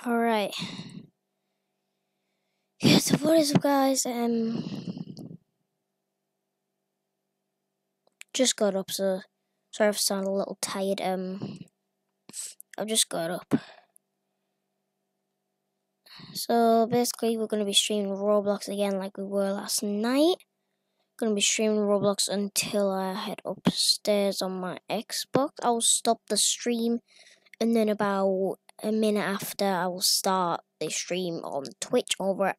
Alright. Yeah, so what is up, guys? Just got up, so sorry if I sound a little tired. I've just got up. So basically, we're gonna be streaming Roblox again, like we were last night. Gonna be streaming Roblox until I head upstairs on my Xbox. I'll stop the stream, and then about a minute after, I will start the stream on Twitch over at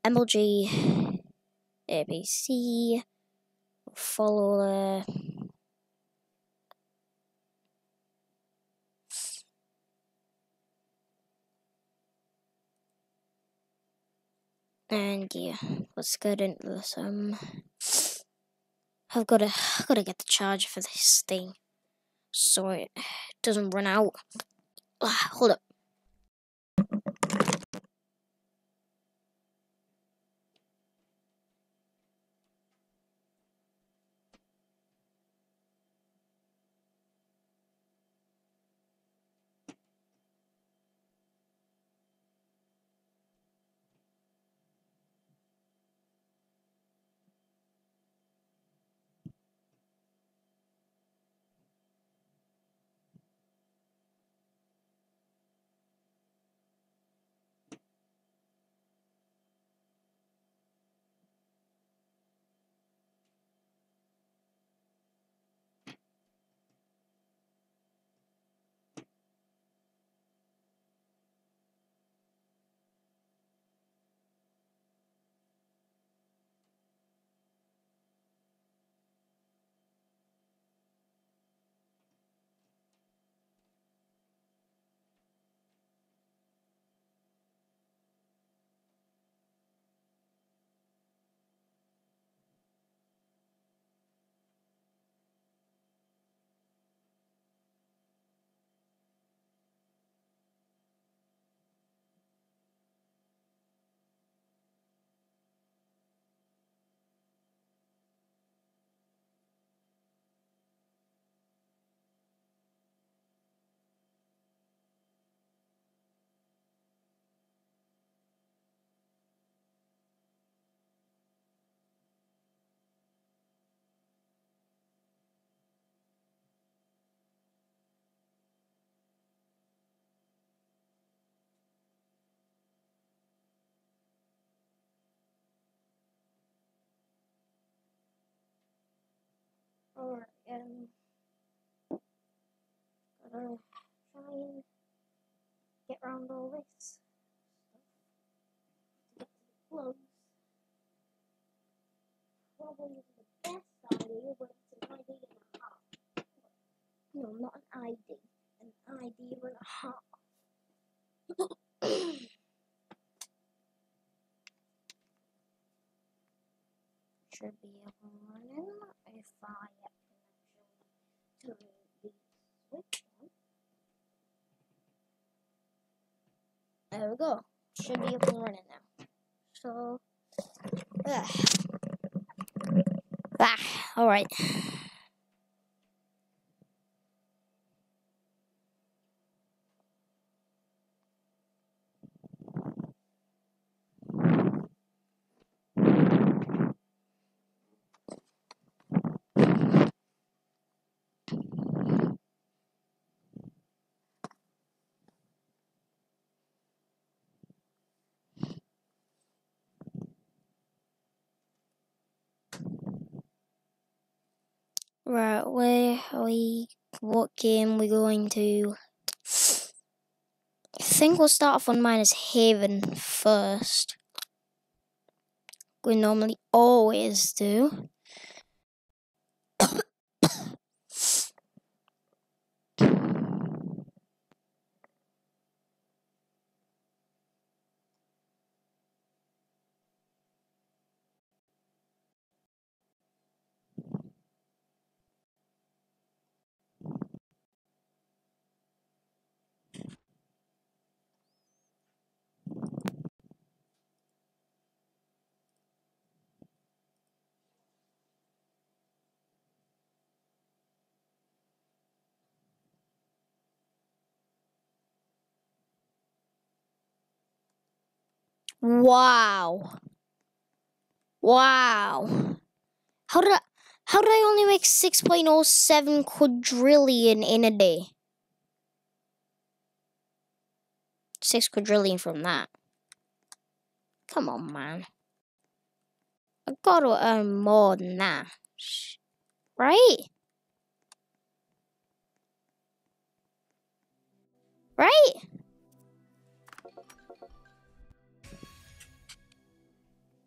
MLG ABC. Follow there. And yeah, let's get into this. I've gotta get the charger for this thing so it doesn't run out. Hold up. Alright, gotta try and get around all this. Get to the plugs. Probably the best idea, but it's an idea and a half. No, not an ID. An idea and a half. Should be up and running if I can actually turn the switch on. There we go. Should be up and running now. So, alright. Right, where are we? What game we going to? I think we'll start off on Miners Haven first. We normally always do. Wow. Wow. How did I only make 6.07 quadrillion in a day? 6 quadrillion from that. Come on, man. I gotta earn more than that. Right? Right?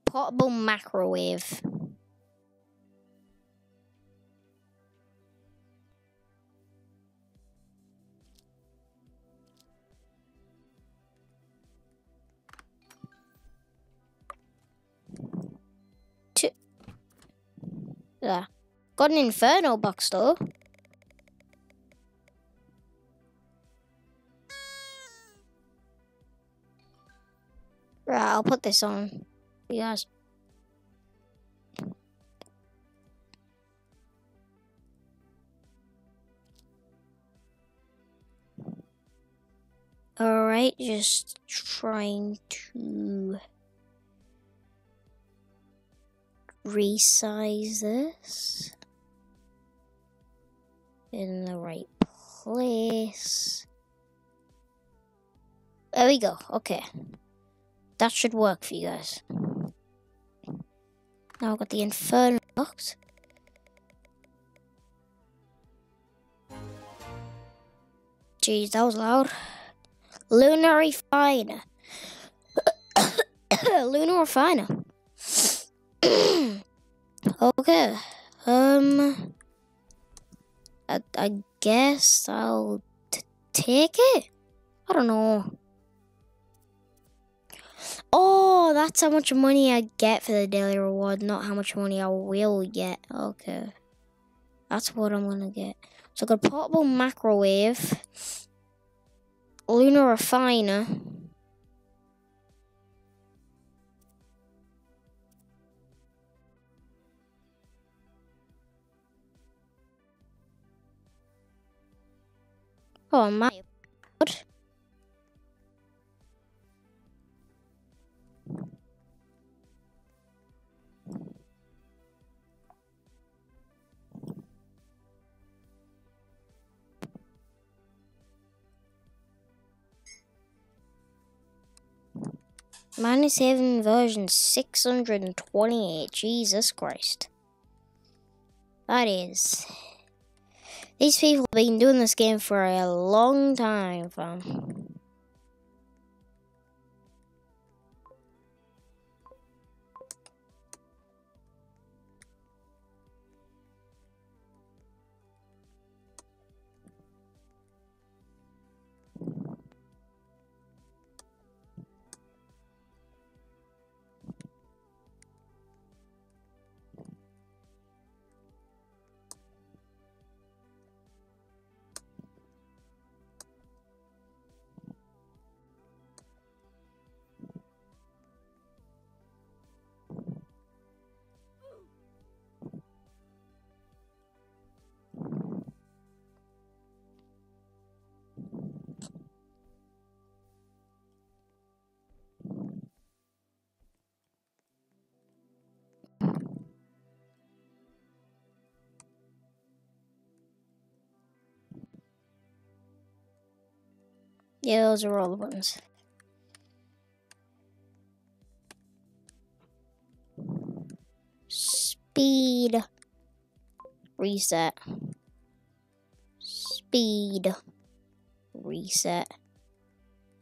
Portable microwave. Yeah. Got an inferno box though. Right, I'll put this on. You guys. Alright, just trying to resize this in the right place. There we go. Okay. That should work for you guys. Now I've got the inferno box. Jeez, that was loud. Lunar refiner. Lunar refiner. Okay. I guess I'll take it. I don't know. Oh, that's how much money I get for the daily reward, not how much money I will get. Okay. That's what I'm gonna get. So I got a portable microwave, lunar refiner. Oh my god. Minus 7 version 628. Jesus Christ. That is. These people have been doing this game for a long time, fam. Yeah, those are all the buttons. Speed. Reset. Speed. Reset.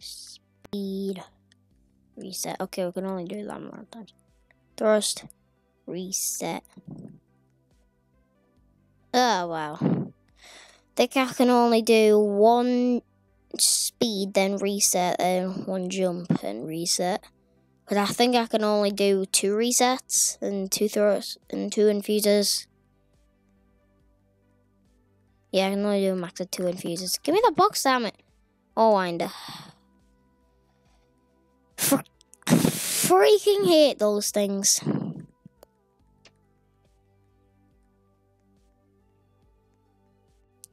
Speed. Reset. Okay, we can only do that more times. Thrust. Reset. Oh, wow. I think I can only do one speed, then reset, and one jump and reset. But I think I can only do 2 resets and 2 thrusts and 2 infuses. Yeah, I can only do a max of 2 infuses. Give me the box, damn it. Oh, winder. Freaking hate those things.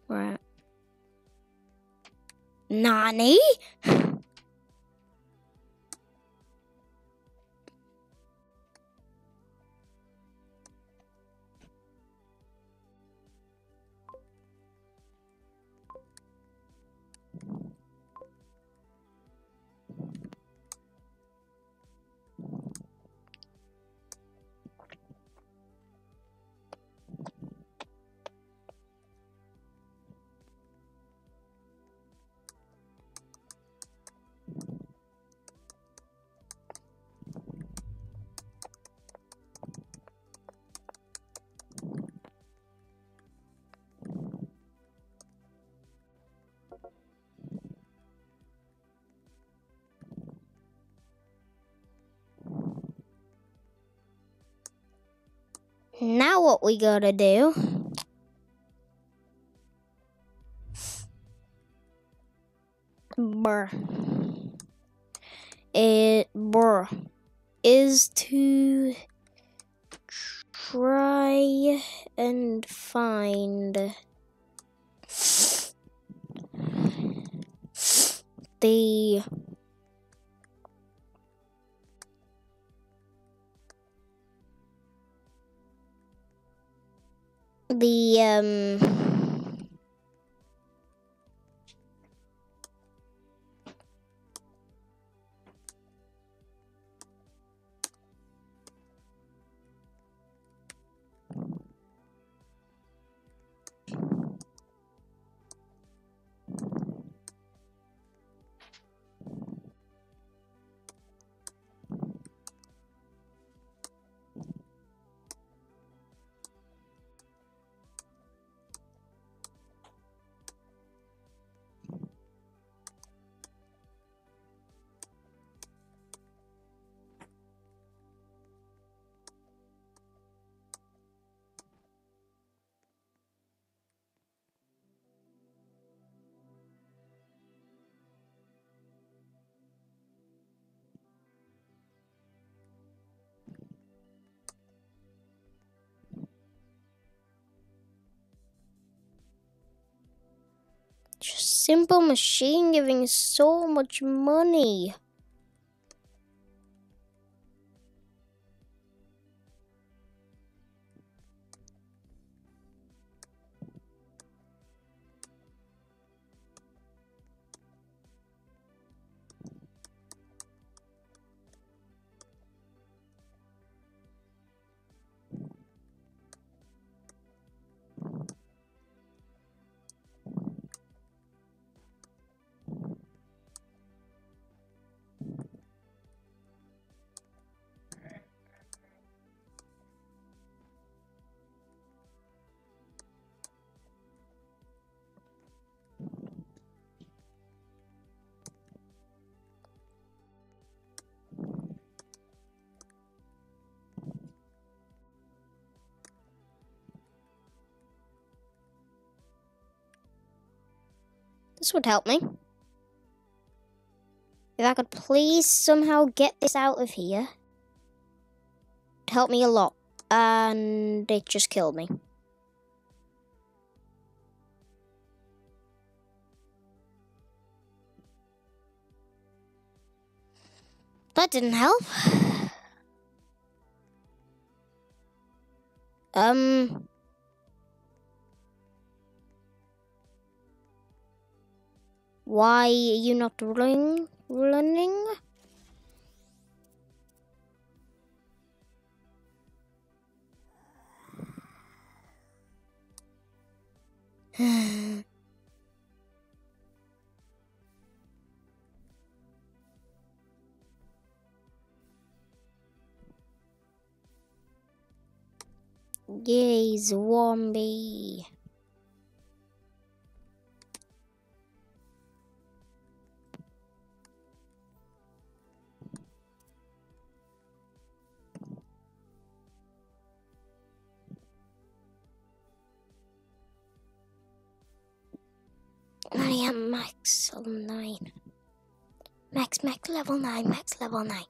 Right. Nani? Now what we gotta do is to try and find the just simple machine giving so much money. This would help me. If I could please somehow get this out of here, it'd help me a lot. And it just killed me. That didn't help. Why are you not running? Yay, zombie. I am max level 9. Max level 9, max level 9.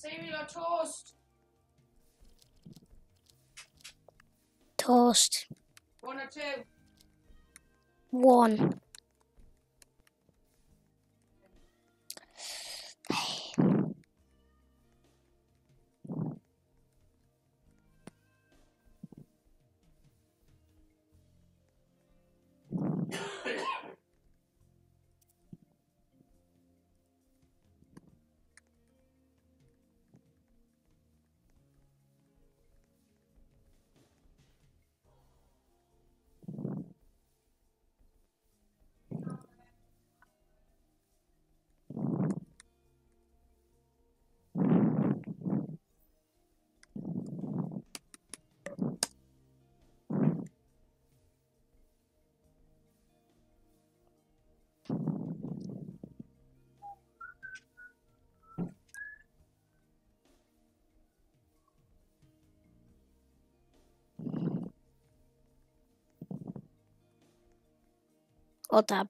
Cereal or toast? Toast. 1 or 2? 1. Or tab.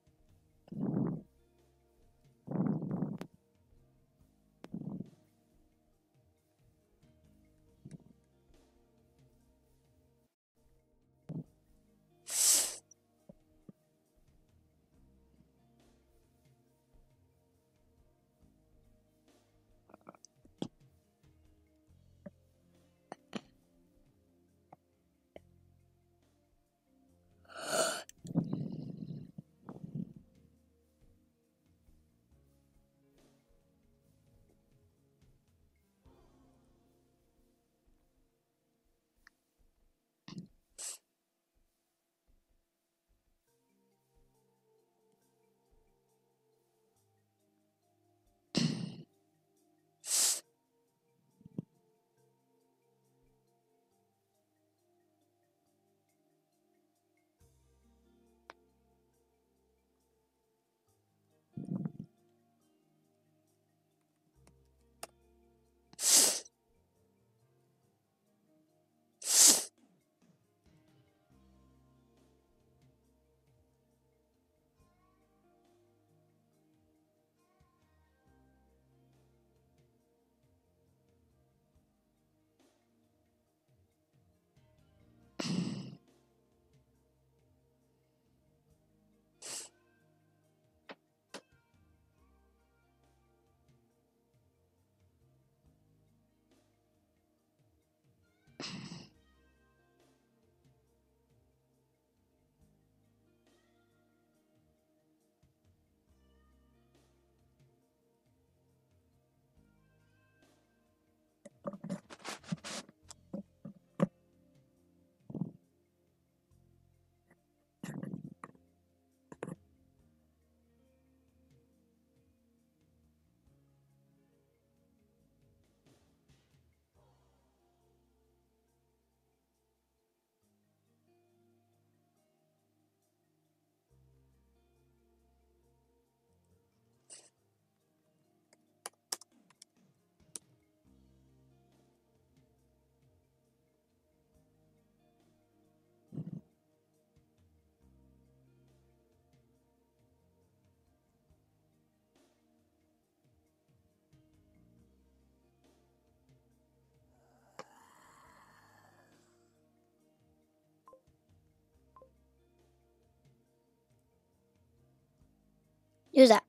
Who's that?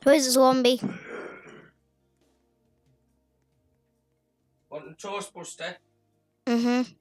Who is the zombie? Want a toast, Buster? Mm-hmm.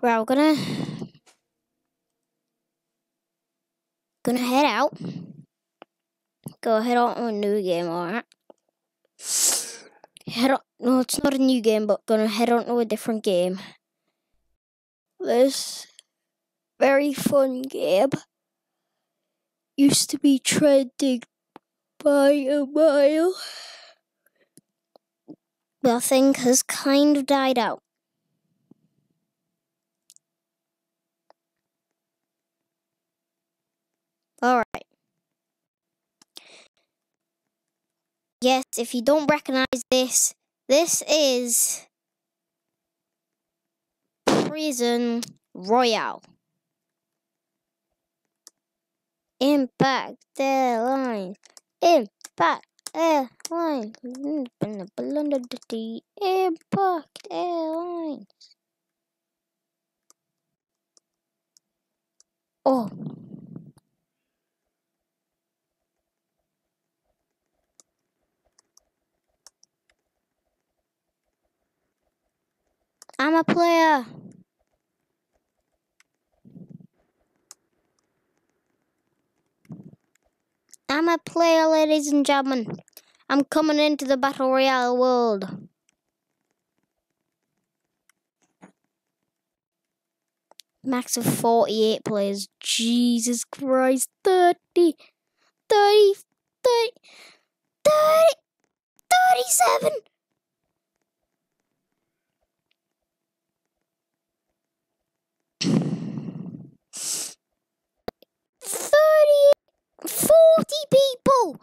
Right, we're gonna head out. Go head on to a new game, alright? Head on. No, it's not a new game, but gonna head on to a different game. This very fun game used to be trending by a mile, but I think has kind of died out. Alright. Yes, if you don't recognize this, this is Prison Royale. Impact Airlines. Impact Airlines. Impact Airlines. Oh. I'm a player. I'm a player, ladies and gentlemen. I'm coming into the Battle Royale world. Max of 48 players. Jesus Christ. 30, 30, 30, 30, 37. 30, 40 people.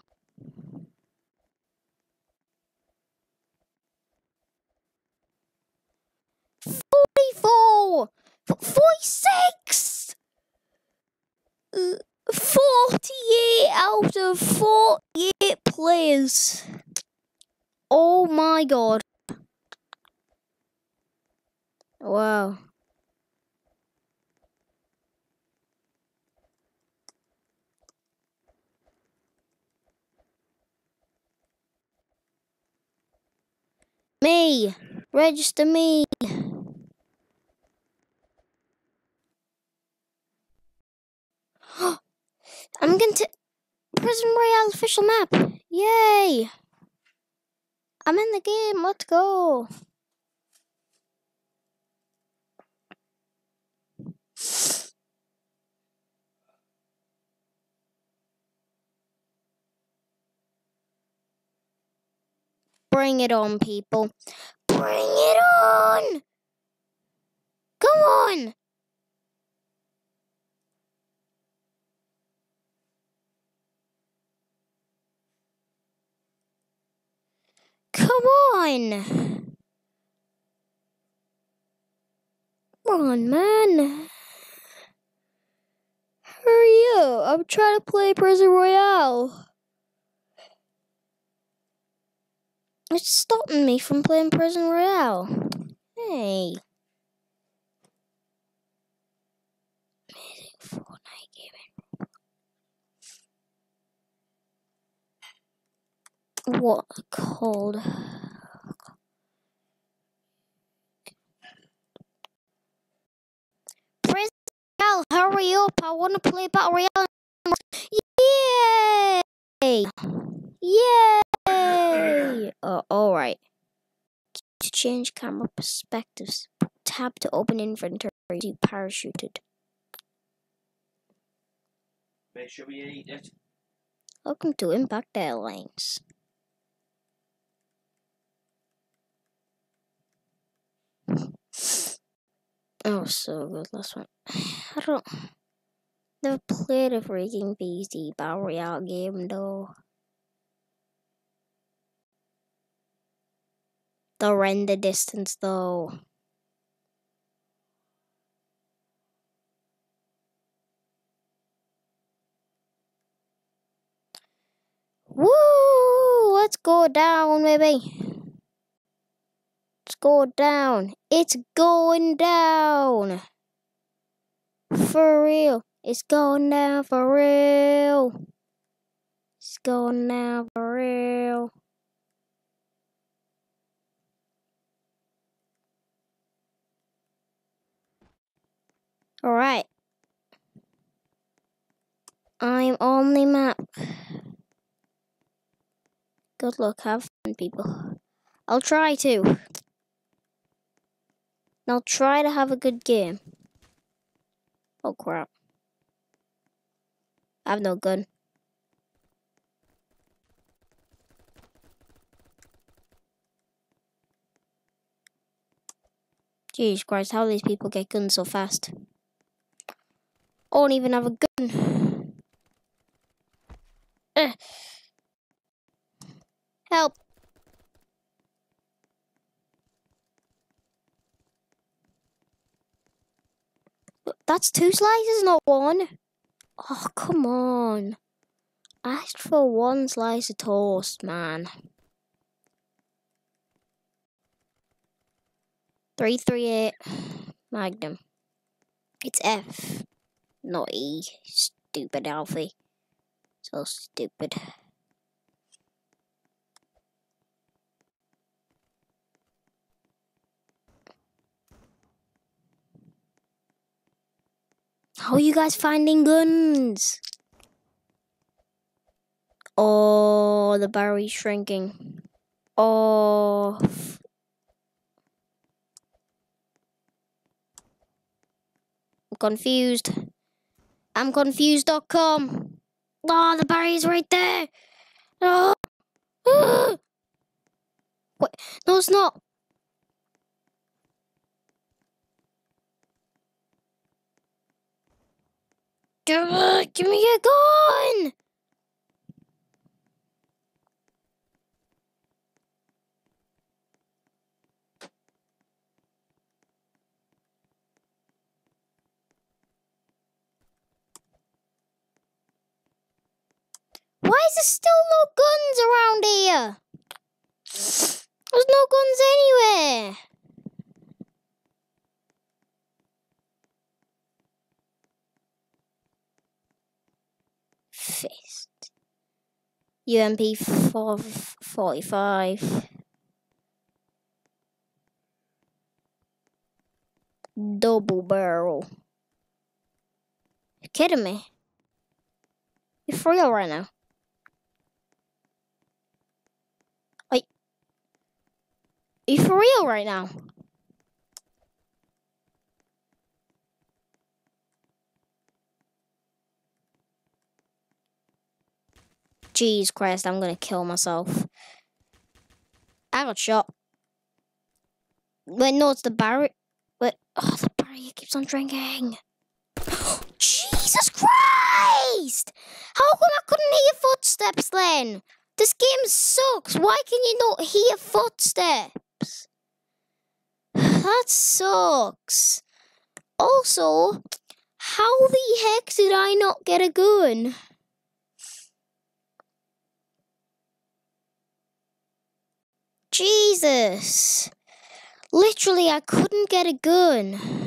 44, 46. 48 out of 48 players. Oh my god. Wow. Me. Register me. I'm going to Prison Royale official map. Yay. I'm in the game. Let's go. Bring it on, people. Bring it on. Come on. Come on. Come on, man. Hurry up. I'm trying to play Prison Royale. It's stopping me from playing Prison Royale. Hey. Amazing Fortnite gaming. What called? Prison Royale, hurry up. I want to play Battle Royale. Yay! Yay! Alright. To change camera perspectives, tab to open inventory. You parachuted. Make sure we eat it. Welcome to Impact Airlines. Oh, so good. Last one. Never played a freaking PC Battle Royale game though. The render distance though. Woo! Let's go down, baby. Let's go down. It's going down. For real. It's going down for real. It's going down for real. Alright. I'm on the map. Good luck, have fun, people. I'll try to. I'll try to have a good game. Oh crap. I have no gun. Jeez Christ, how do these people get guns so fast? I don't even have a gun. Help. That's 2 slices, not 1. Oh, come on. I asked for 1 slice of toast, man. 338 Magnum. It's F, not E. Stupid Alfie. So stupid. How are you guys finding guns? Oh, the barrel's shrinking. Oh. I'm confused. I'm confused.com. Oh, the barrel's right there. Oh. Wait, no, it's not. Give me a gun. Why is there still no guns around here? There's no guns anywhere. Fist. UMP 445. Double barrel. You kidding me? You're for real right now? Are you for real right now? Jeez Christ, I'm gonna kill myself. I got shot. Wait, no, it's the barrier. Wait, oh, the barrier keeps on drinking. Jesus Christ! How come I couldn't hear footsteps then? This game sucks. Why can you not hear footsteps? That sucks. Also, how the heck did I not get a gun? Jesus. Literally, I couldn't get a gun.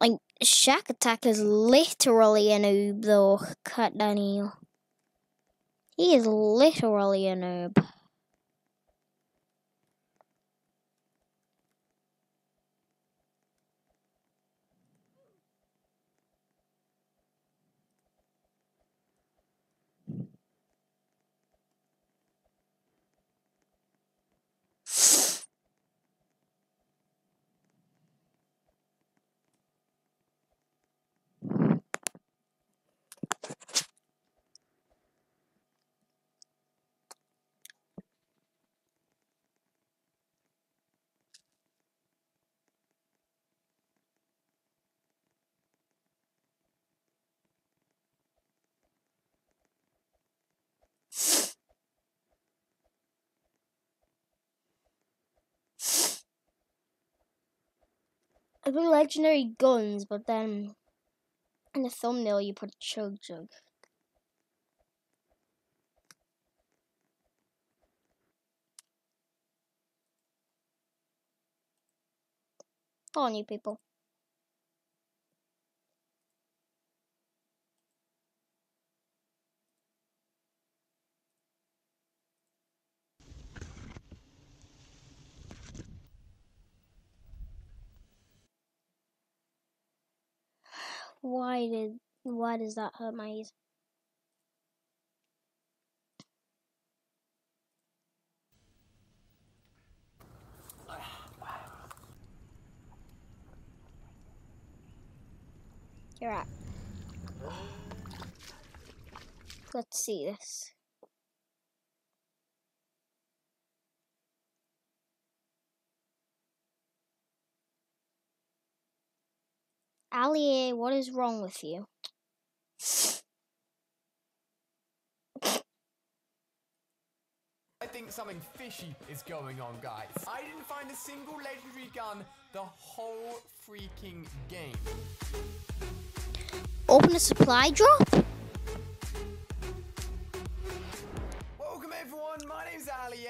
Like, Shack Attack is literally a noob, though. Cut Daniel. He is literally a noob. I put legendary guns, but then in the thumbnail you put chug jug. Go on, you people. Why does that hurt my ears? You're right. Let's see this. Ali, what is wrong with you? I think something fishy is going on, guys. I didn't find a single legendary gun the whole freaking game. Open a supply drop? Welcome everyone, my name's Ali,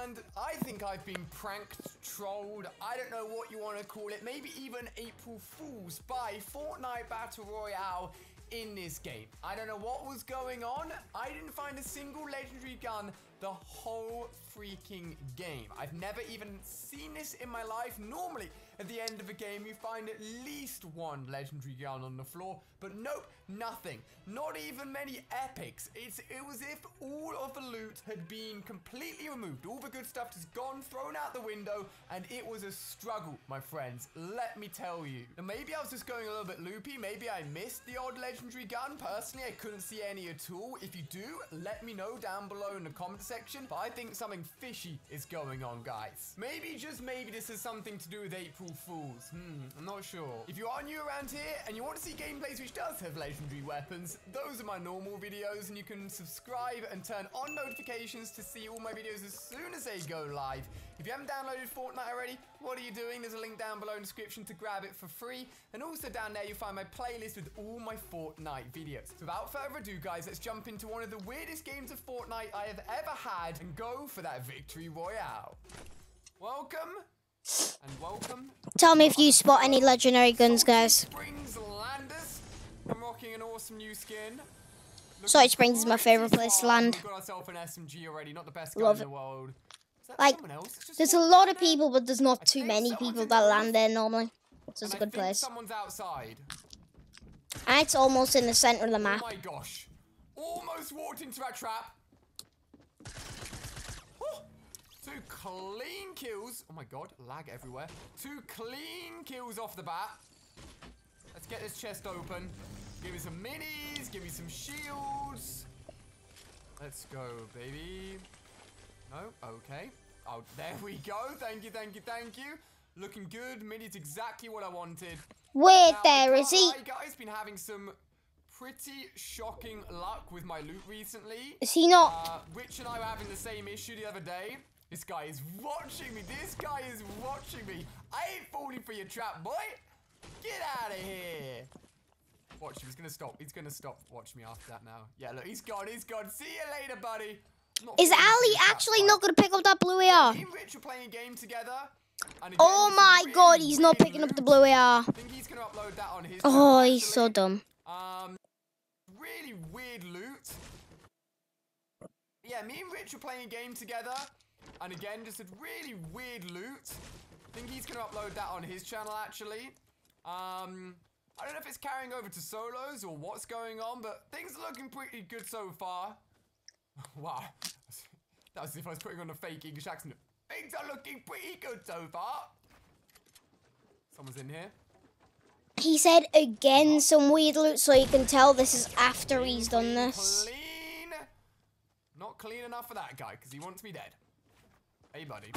and I think I've been pranked, trolled, I don't know what you want to call it, maybe even April Fools by Fortnite Battle Royale in this game. I don't know what was going on. I didn't find a single legendary gun the whole freaking game. I've never even seen this in my life. Normally, at the end of a game, you find at least one legendary gun on the floor, but nope, nothing. Not even many epics. It was if all of the loot had been completely removed. All the good stuff just gone, thrown out the window, and it was a struggle, my friends. Let me tell you. Now, maybe I was just going a little bit loopy. Maybe I missed the odd legendary gun. Personally, I couldn't see any at all. If you do, let me know down below in the comment section. But I think something fishy is going on, guys. Maybe, just maybe, this has something to do with April Fools. I'm not sure. If you are new around here and you want to see gameplays which does have legendary weapons, those are my normal videos, and you can subscribe and turn on notifications to see all my videos as soon as they go live. If you haven't downloaded Fortnite already, what are you doing? There's a link down below in the description to grab it for free. And also down there, you'll find my playlist with all my Fortnite videos. So without further ado, guys, let's jump into one of the weirdest games of Fortnite I have ever had and go for that victory royale. Welcome. And welcome. Tell me if you spot any legendary guns, guys. Springs Landers. I'm rocking an awesome new skin. Salt Springs is my favorite place to land. We've got ourselves an SMG already, not the best gun Love in it. the world. Is that Like, someone else? It's just there's a someone lot down of there? people, but there's not too think many someone's people in that the land roof. there normally. So it's a And I good think place. someone's outside. And it's almost in the center of the Oh map. my gosh. Almost walked into that trap. Oh, 2 clean kills. Oh my god, lag everywhere. 2 clean kills off the bat. Let's get this chest open. Give me some minis. Give me some shields. Let's go, baby. No? Okay. Oh, there we go. Thank you, thank you, thank you. Looking good. Mini's exactly what I wanted. Wait, Now, there I is can't he? lie, guys, been having some pretty shocking luck with my loot recently. Is he not? Rich and I were having the same issue the other day. This guy is watching me. This guy is watching me. I ain't falling for your trap, boy. Get out of here. Watch him. He's going to stop. He's going to stop. Watch me after that now. Yeah, look. He's gone. He's gone. See you later, buddy. Not Is falling for Ali your trap, actually bud. not going to pick up that blue AR? Me and Rich are playing a game together. And again, Oh this is my really god, he's not weird picking up loot. the blue AR. I think he's going to upload that on his Oh, channel, he's so actually. dumb. Really weird loot. Yeah, me and Rich are playing a game together. And again, just a really weird loot. I think he's going to upload that on his channel, actually. I don't know if it's carrying over to solos or what's going on, but things are looking pretty good so far. Wow. That was as if I was putting on a fake English accent. Things are looking pretty good so far. Someone's in here. He said again some weird loot, so you can tell this is after he's done this. Clean. Not clean enough for that guy, because he wants me dead. Hey, buddy.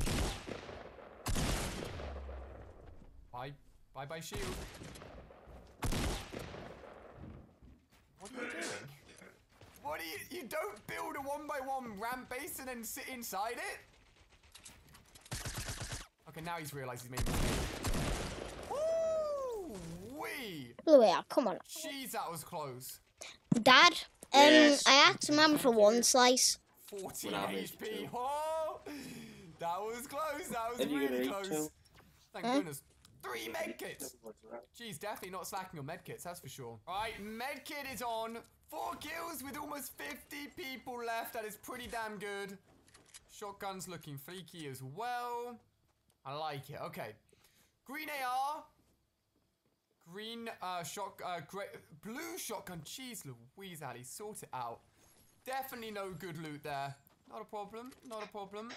Bye. Bye-bye, shield. What are you doing? What are you don't build a 1x1 ramp base and then sit inside it? Okay, now he's realized he's made a mistake. Woo-wee! Blue AR, come on. Jeez, that was close. Dad, Yes. I asked Mum for one slice. 14 Well, I HP. made Oh, that was close. That was Did you really get close. 82? Thank goodness. 3 medkits. Jeez, definitely not slacking on medkits, that's for sure. All right, medkit is on. 4 kills with almost 50 people left. That is pretty damn good. Shotgun's looking freaky as well. I like it. Okay. Green AR. Green blue shotgun. Jeez Louise, Ali, sort it out. Definitely no good loot there. Not a problem. Not a problem.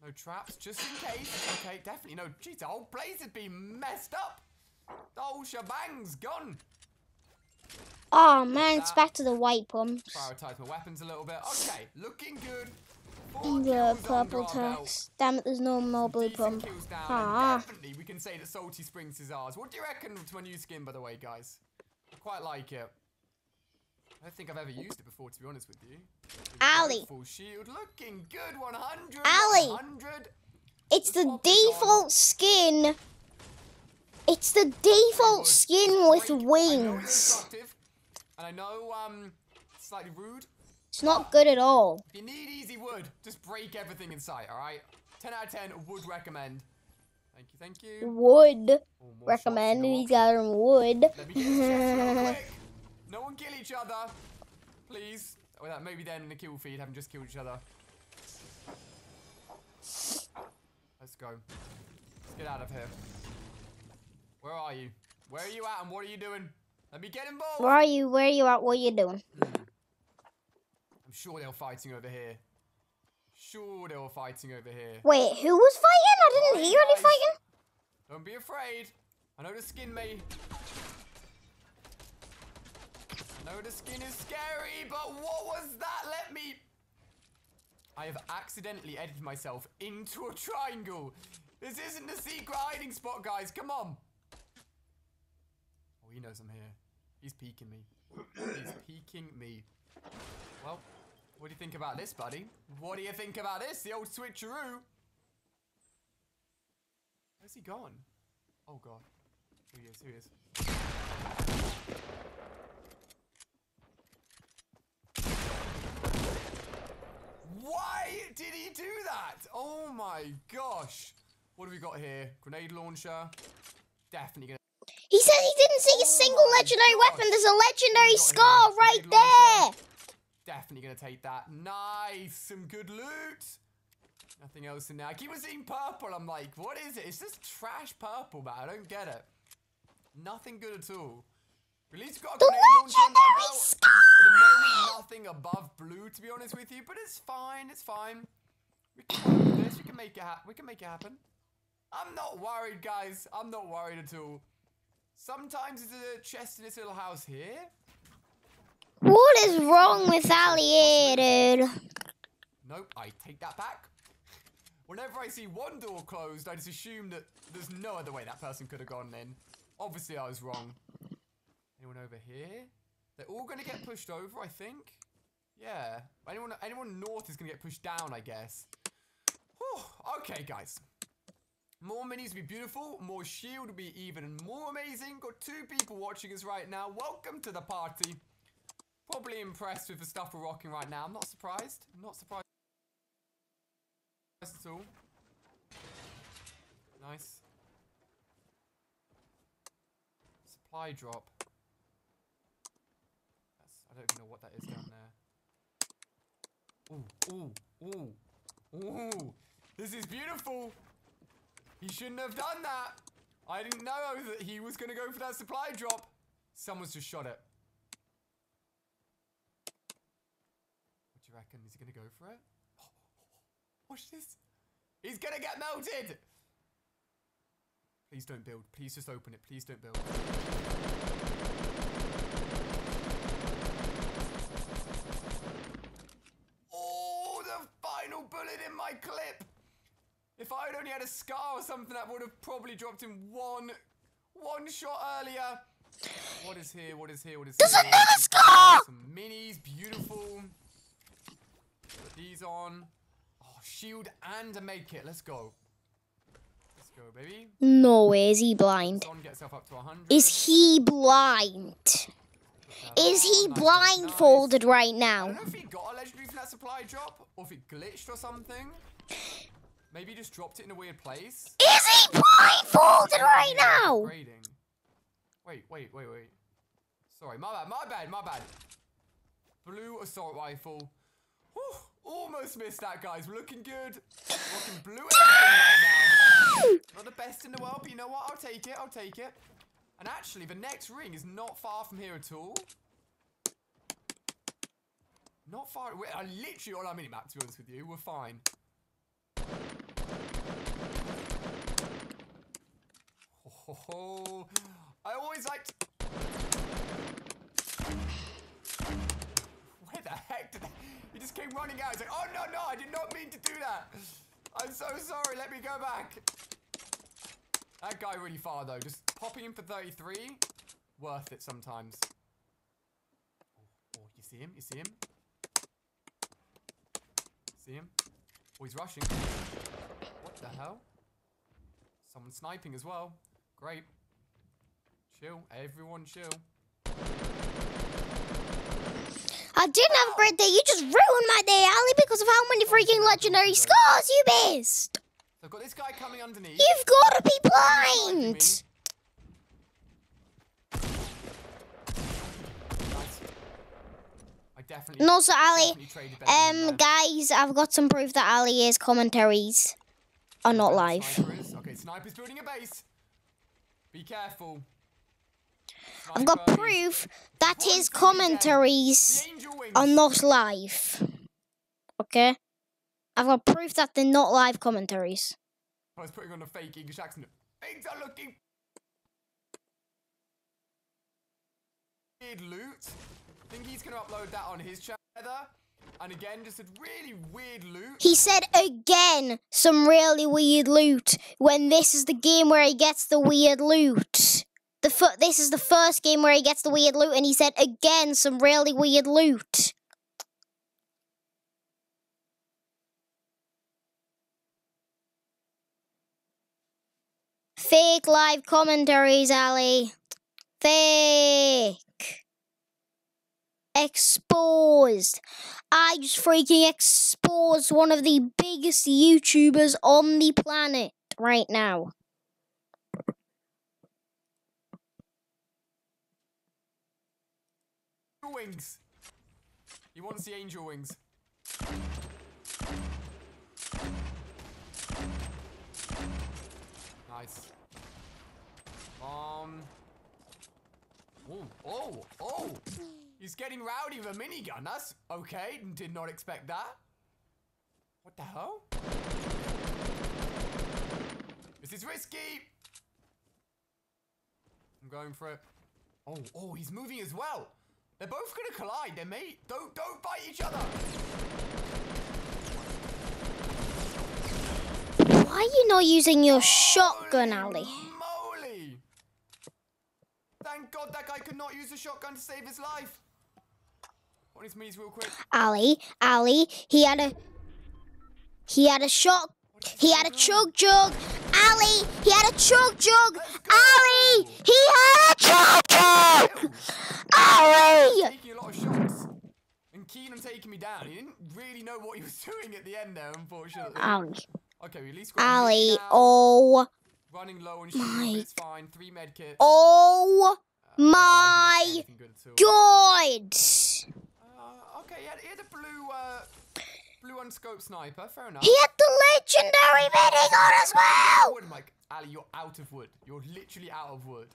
No traps, just in case. Okay, definitely no. Jeez, the whole place has been messed up. The whole shebang's gone. Oh man, it's back to the white pumps. Prioritize my weapons a little bit. Okay, looking good. 4 The kills purple under our belt. tax. Damn it, there's no more blue Decent pump. kills down. Ah. And definitely, we can say that Salty Springs is ours. What do you reckon to my new skin, by the way, guys? I quite like it. I don't think I've ever used it before, to be honest with you. Ali. Full shield, looking good. 100. Ali. 100. It's the default skin. It's the default skin with wings. And I know, slightly rude. It's not good at all. If you need easy wood, just break everything in sight, alright? 10 out of 10, would recommend. Thank you, thank you. Would Oh, more recommend. shots, you know He's gathering wood. Let me get this chest real quick. No one kill each other. Please. Well, maybe then in the kill feed, haven't just killed each other. Let's go. Let's get out of here. Where are you? Where are you at and what are you doing? Let me get involved. Where are you? Where are you at? What are you doing? I'm sure they were fighting over here. Sure they were fighting over here. Wait, who was fighting? I didn't hear any fighting. Don't be afraid. I know the skin may... I know the skin is scary, but what was that? Let me... I have accidentally edited myself into a triangle. This isn't the secret hiding spot, guys. Come on. Oh, he knows I'm here. He's peeking me. He's peeking me. Well, what do you think about this, buddy? What do you think about this? The old switcheroo. Where's he gone? Oh, God. Here he is. Here he is. Why did he do that? Oh, my gosh. What have we got here? Grenade launcher. Definitely gonna... He said he didn't see a single legendary weapon. There's a legendary scar right there. Definitely gonna take that. Nice. Some good loot. Nothing else in there. I keep on seeing purple. I'm like, what is it? It's just trash purple, man. I don't get it. Nothing good at all. At least got a grenade launcher on that belt. At the moment, nothing above blue, to be honest with you. But it's fine. It's fine. We can work with this. We can make it happen. We can make it happen. I'm not worried, guys. I'm not worried at all. Sometimes there's a chest in this little house here. What is wrong with Ali here, dude? Nope, I take that back. Whenever I see one door closed, I just assume that there's no other way that person could have gone in. Obviously, I was wrong. Anyone over here? They're all going to get pushed over, I think. Yeah. Anyone north is going to get pushed down, I guess. Whew. Okay, guys. More minis would be beautiful. More shield would be even more amazing. Got 2 people watching us right now. Welcome to the party. Probably impressed with the stuff we're rocking right now. I'm not surprised. I'm not surprised at all. Nice. Supply drop. I don't even know what that is down there. Ooh, ooh, ooh, ooh. This is beautiful. He shouldn't have done that. I didn't know that he was going to go for that supply drop. Someone's just shot it. What do you reckon? Is he going to go for it? Watch this. He's going to get melted. Please don't build. Please just open it. Please don't build. Oh, the final bullet in my clip. If I had only had a scar or something, that would have probably dropped him one shot earlier. What is here? What is here? What is There's here? another scar! Some minis, beautiful. Put these on. Oh, shield and a med kit. Let's go. Let's go, baby. No way, is he blind? Get yourself up to 100. Is he blind? Is he blindfolded right I now? don't know if he got a legendary from that supply drop, or if it glitched or something. Maybe he just dropped it in a weird place. Is he blindfolded right now? Upgrading. Wait. Sorry, my bad. Blue assault rifle. Whew, almost missed that, guys. We're looking good. Looking blue everything right now. Not the best in the world, but you know what? I'll take it. I'll take it. And actually, the next ring is not far from here at all. Not far. We're literally on our minimap, to be honest with you. We're fine. Oh, I always like to... Where the heck did that... He just came running out. He's like, oh, no, I did not mean to do that. I'm so sorry. Let me go back. That guy really far, though. Just popping him for 33. Worth it sometimes. Oh, you see him? You see him? See him? Oh, he's rushing. What the hell? Someone sniping as well. Great. Chill. Everyone chill. I didn't have a great day. You just ruined my day, Ali, because of how many freaking legendary scores you missed. So I've got this guy coming underneath. You've got to be blind. Nice. I definitely. And also, Ali, traded better than guys, I've got some proof that Ali's commentaries are not live. Snipers. Okay, Sniper's building a base. Be careful. I've got proof that his commentaries are not live. Okay? I've got proof that they're not live commentaries. I was putting on a fake English accent. Things are looking... Weird loot. I think he's going to upload that on his channel. And again, just a really weird loot. He said again some really weird loot when this is the game where he gets the weird loot. This is the first game where he gets the weird loot, and he said again some really weird loot. Fake live commentaries, Ali. Fake. Exposed. I just freaking exposed one of the biggest YouTubers on the planet right now. Wings. You want to see angel wings? Nice. Oh! He's getting rowdy with a minigun. That's okay. Did not expect that. What the hell? This is risky. I'm going for it. Oh, he's moving as well. They're both gonna collide. They may don't fight each other. Why are you not using your shotgun, Ali? Moly! Thank God that guy could not use a shotgun to save his life. On his knees real quick. Ali, he had a chug jug. Ali, he had a chug jug. Ali, he had a chug jug. Ali! Taking a lot of shots. And keen on taking me down. He didn't really know what he was doing at the end there, unfortunately. Ali. Okay, we at least got Ali, oh running low on shield, it's fine. 3 medkits. Oh my God! Okay, he had a blue unscoped sniper. Fair enough. He had the legendary minigun as well. Wood, Mike. Ali, you're out of wood. You're literally out of wood.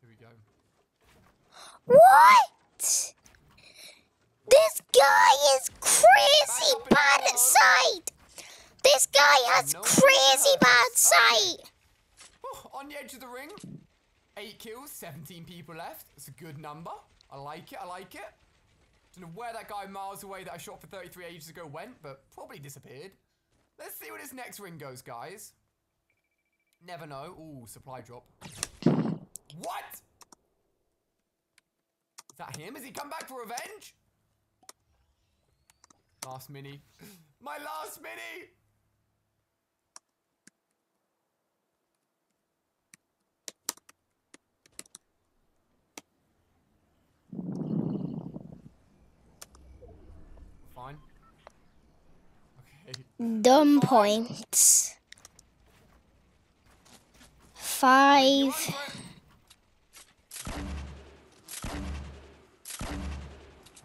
Here we go. What? This guy is crazy bad at sight. This guy has crazy bad sight. Oh, on the edge of the ring. 8 kills, 17 people left. That's a good number. I like it. Don't know where that guy miles away that I shot for 33 ages ago went, but probably disappeared. Let's see where this next ring goes, guys. Never know. Ooh, supply drop. What? Is that him? Has he come back for revenge? Last mini. My last mini! Fine. Okay. Dumb points. 5.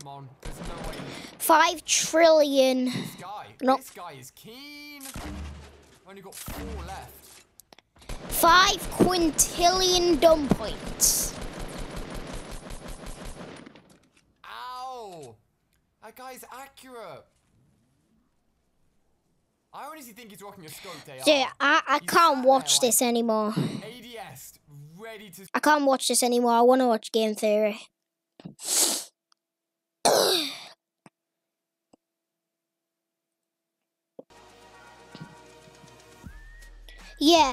Come on. There's no way. 5 trillion. This guy is keen. Only got 4 left. 5 quintillion dumb points. Ow! That guy's accurate. I honestly think he's rocking a scoped AR. Yeah, I can't watch this anymore. ADS ready to. I can't watch this anymore. I want to watch Game Theory. Yeah,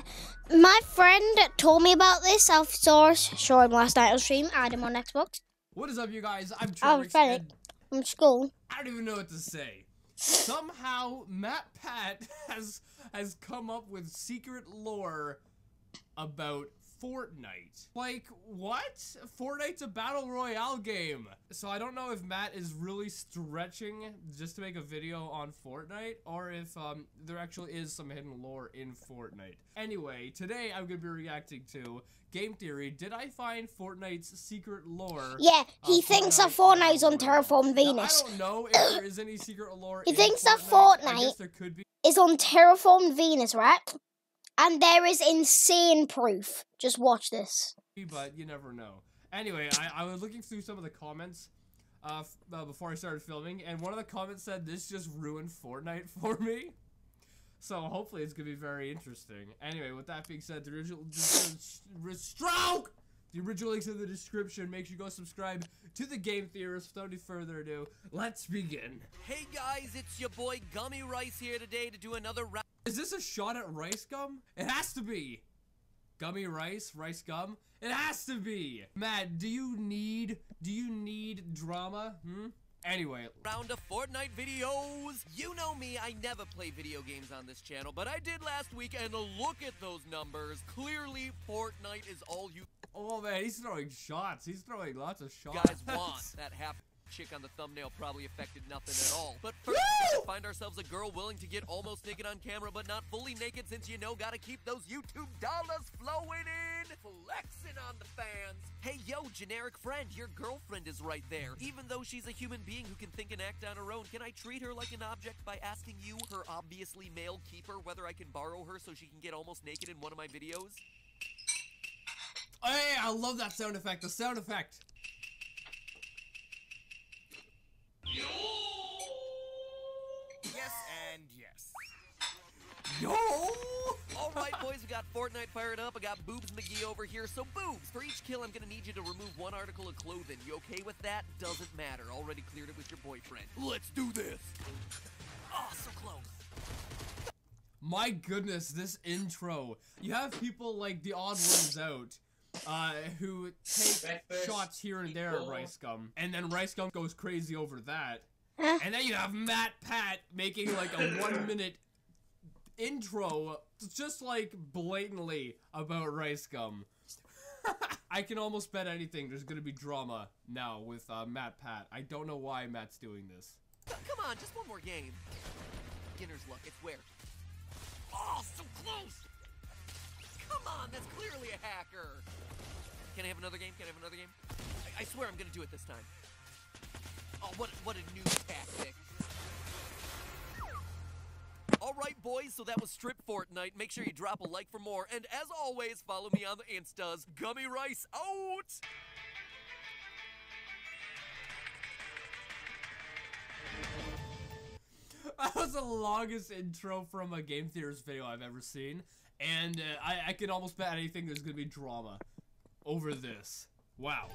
my friend told me about this. I saw him last night on stream. I had him on Xbox. What is up, you guys? I'm I'm Trix, Freddy and from school. I don't even know what to say. Somehow, Matt Pat has come up with secret lore about Fortnite. Like, what? Fortnite's a battle royale game. So I don't know if Matt is really stretching just to make a video on Fortnite, or if there actually is some hidden lore in Fortnite. Anyway, today I'm gonna be reacting to Game Theory. Did I find Fortnite's secret lore? Yeah, he thinks that Fortnite's on Terraform Venus. Now, I don't know if there is any secret lore. He in thinks that I guess Fortnite there could be. is on Terraform Venus, right? And there is insane proof. Just watch this. But you never know. Anyway, I was looking through some of the comments before I started filming, and one of the comments said, "This just ruined Fortnite for me." So hopefully it's gonna be very interesting. Anyway, with that being said, the original link's in the description. Make sure you go subscribe to the Game Theorist. Without any further ado, let's begin. Hey guys, it's your boy Gummy Rice here today to do another round. Is this a shot at Rice Gum? It has to be. Gummy Rice? Rice Gum? It has to be. Matt, do you need drama? Anyway. Round of Fortnite videos. You know me, I never play video games on this channel, but I did last week, and look at those numbers. Clearly, Fortnite is all you Oh man, he's throwing shots. He's throwing lots of shots. guys want. That half chick on the thumbnail probably affected nothing at all. But first, we find ourselves a girl willing to get almost naked on camera, but not fully naked, since you know gotta keep those YouTube dollars flowing in. Flexing on the fans. Hey, yo, generic friend, your girlfriend is right there. Even though she's a human being who can think and act on her own, can I treat her like an object by asking you, her obviously male keeper, whether I can borrow her so she can get almost naked in one of my videos? Hey, I love that sound effect. The sound effect. Yes and yes. Yo! Alright boys, we got Fortnite fired up. I got Boobs McGee over here. So Boobs, for each kill I'm gonna need you to remove 1 article of clothing. You okay with that? Doesn't matter. Already cleared it with your boyfriend. Let's do this. Oh, so close. My goodness, this intro. You have people like the odd ones out who take shots here and there at Rice Gum, and then Rice Gum goes crazy over that. And then you have Matt Pat making like a 1-minute intro just like blatantly about Rice Gum. I can almost bet anything there's gonna be drama now with Matt Pat. I don't know why Matt's doing this. Come on, just one more game. Beginner's luck, it's where? Oh, so close! Come on, that's clearly a hacker. Can I have another game? Can I have another game? I swear I'm gonna do it this time. Oh, what a new tactic. Alright boys, so that was Strip Fortnite. Make sure you drop a like for more, and as always, follow me on the Instas. Gummy Rice out! That was the longest intro from a Game Theorist video I've ever seen, and I can almost bet anything there's gonna be drama over this. Wow.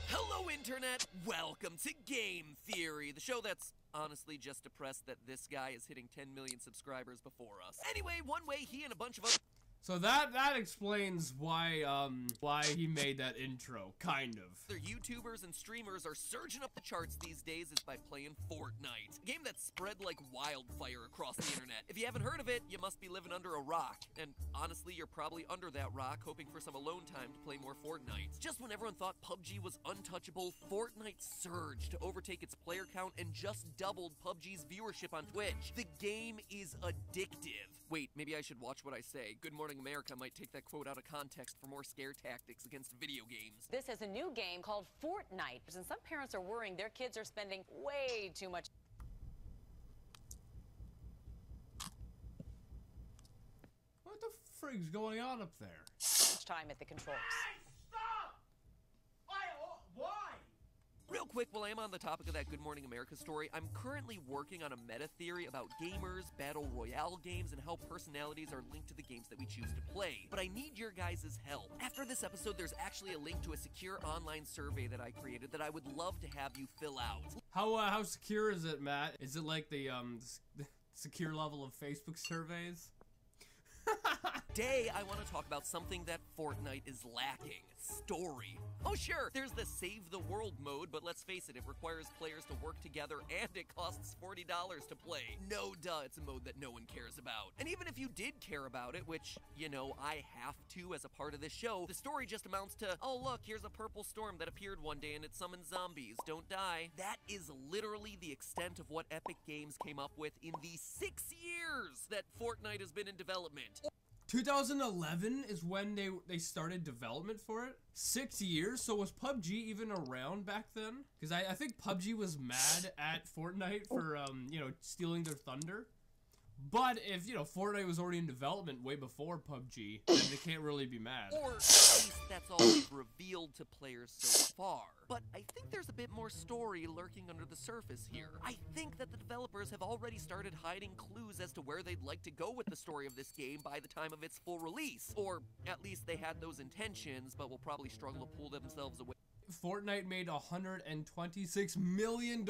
Hello, Internet! Welcome to Game Theory, the show that's honestly just depressed that this guy is hitting 10 million subscribers before us. Anyway, one way he and a bunch of other... So that explains why he made that intro, kind of. Their YouTubers and streamers are surging up the charts these days is by playing Fortnite, a game that's spread like wildfire across the internet. If you haven't heard of it, you must be living under a rock. And honestly, you're probably under that rock hoping for some alone time to play more Fortnite. Just when everyone thought PUBG was untouchable, Fortnite surged to overtake its player count and just doubled PUBG's viewership on Twitch. The game is addictive. Wait, maybe I should watch what I say. Good Morning America might take that quote out of context for more scare tactics against video games. This is a new game called Fortnite, and some parents are worrying their kids are spending way too much What the frig's going on up there? time at the controls. Real quick, while I am on the topic of that Good Morning America story, I'm currently working on a meta theory about gamers, battle royale games, and how personalities are linked to the games that we choose to play. But I need your guys' help. After this episode, there's actually a link to a secure online survey that I created that I would love to have you fill out. How secure is it, Matt? Is it like the secure level of Facebook surveys? Today, I want to talk about something that Fortnite is lacking. Story. Oh sure, there's the Save the World mode, but let's face it, it requires players to work together and it costs $40 to play. No duh, it's a mode that no one cares about. And even if you did care about it, which, you know, I have to as a part of this show, the story just amounts to, oh look, here's a purple storm that appeared one day and it summoned zombies, don't die. That is literally the extent of what Epic Games came up with in the 6 years that Fortnite has been in development. 2011 is when they started development for it. 6 years? So was PUBG even around back then? Because I think PUBG was mad at Fortnite for, you know, stealing their thunder. But if, you know, Fortnite was already in development way before PUBG, then they can't really be mad. Or at least that's all they've revealed to players so far. But I think there's a bit more story lurking under the surface here. I think that the developers have already started hiding clues as to where they'd like to go with the story of this game by the time of its full release. Or at least they had those intentions, but will probably struggle to pull themselves away. Fortnite made $126 million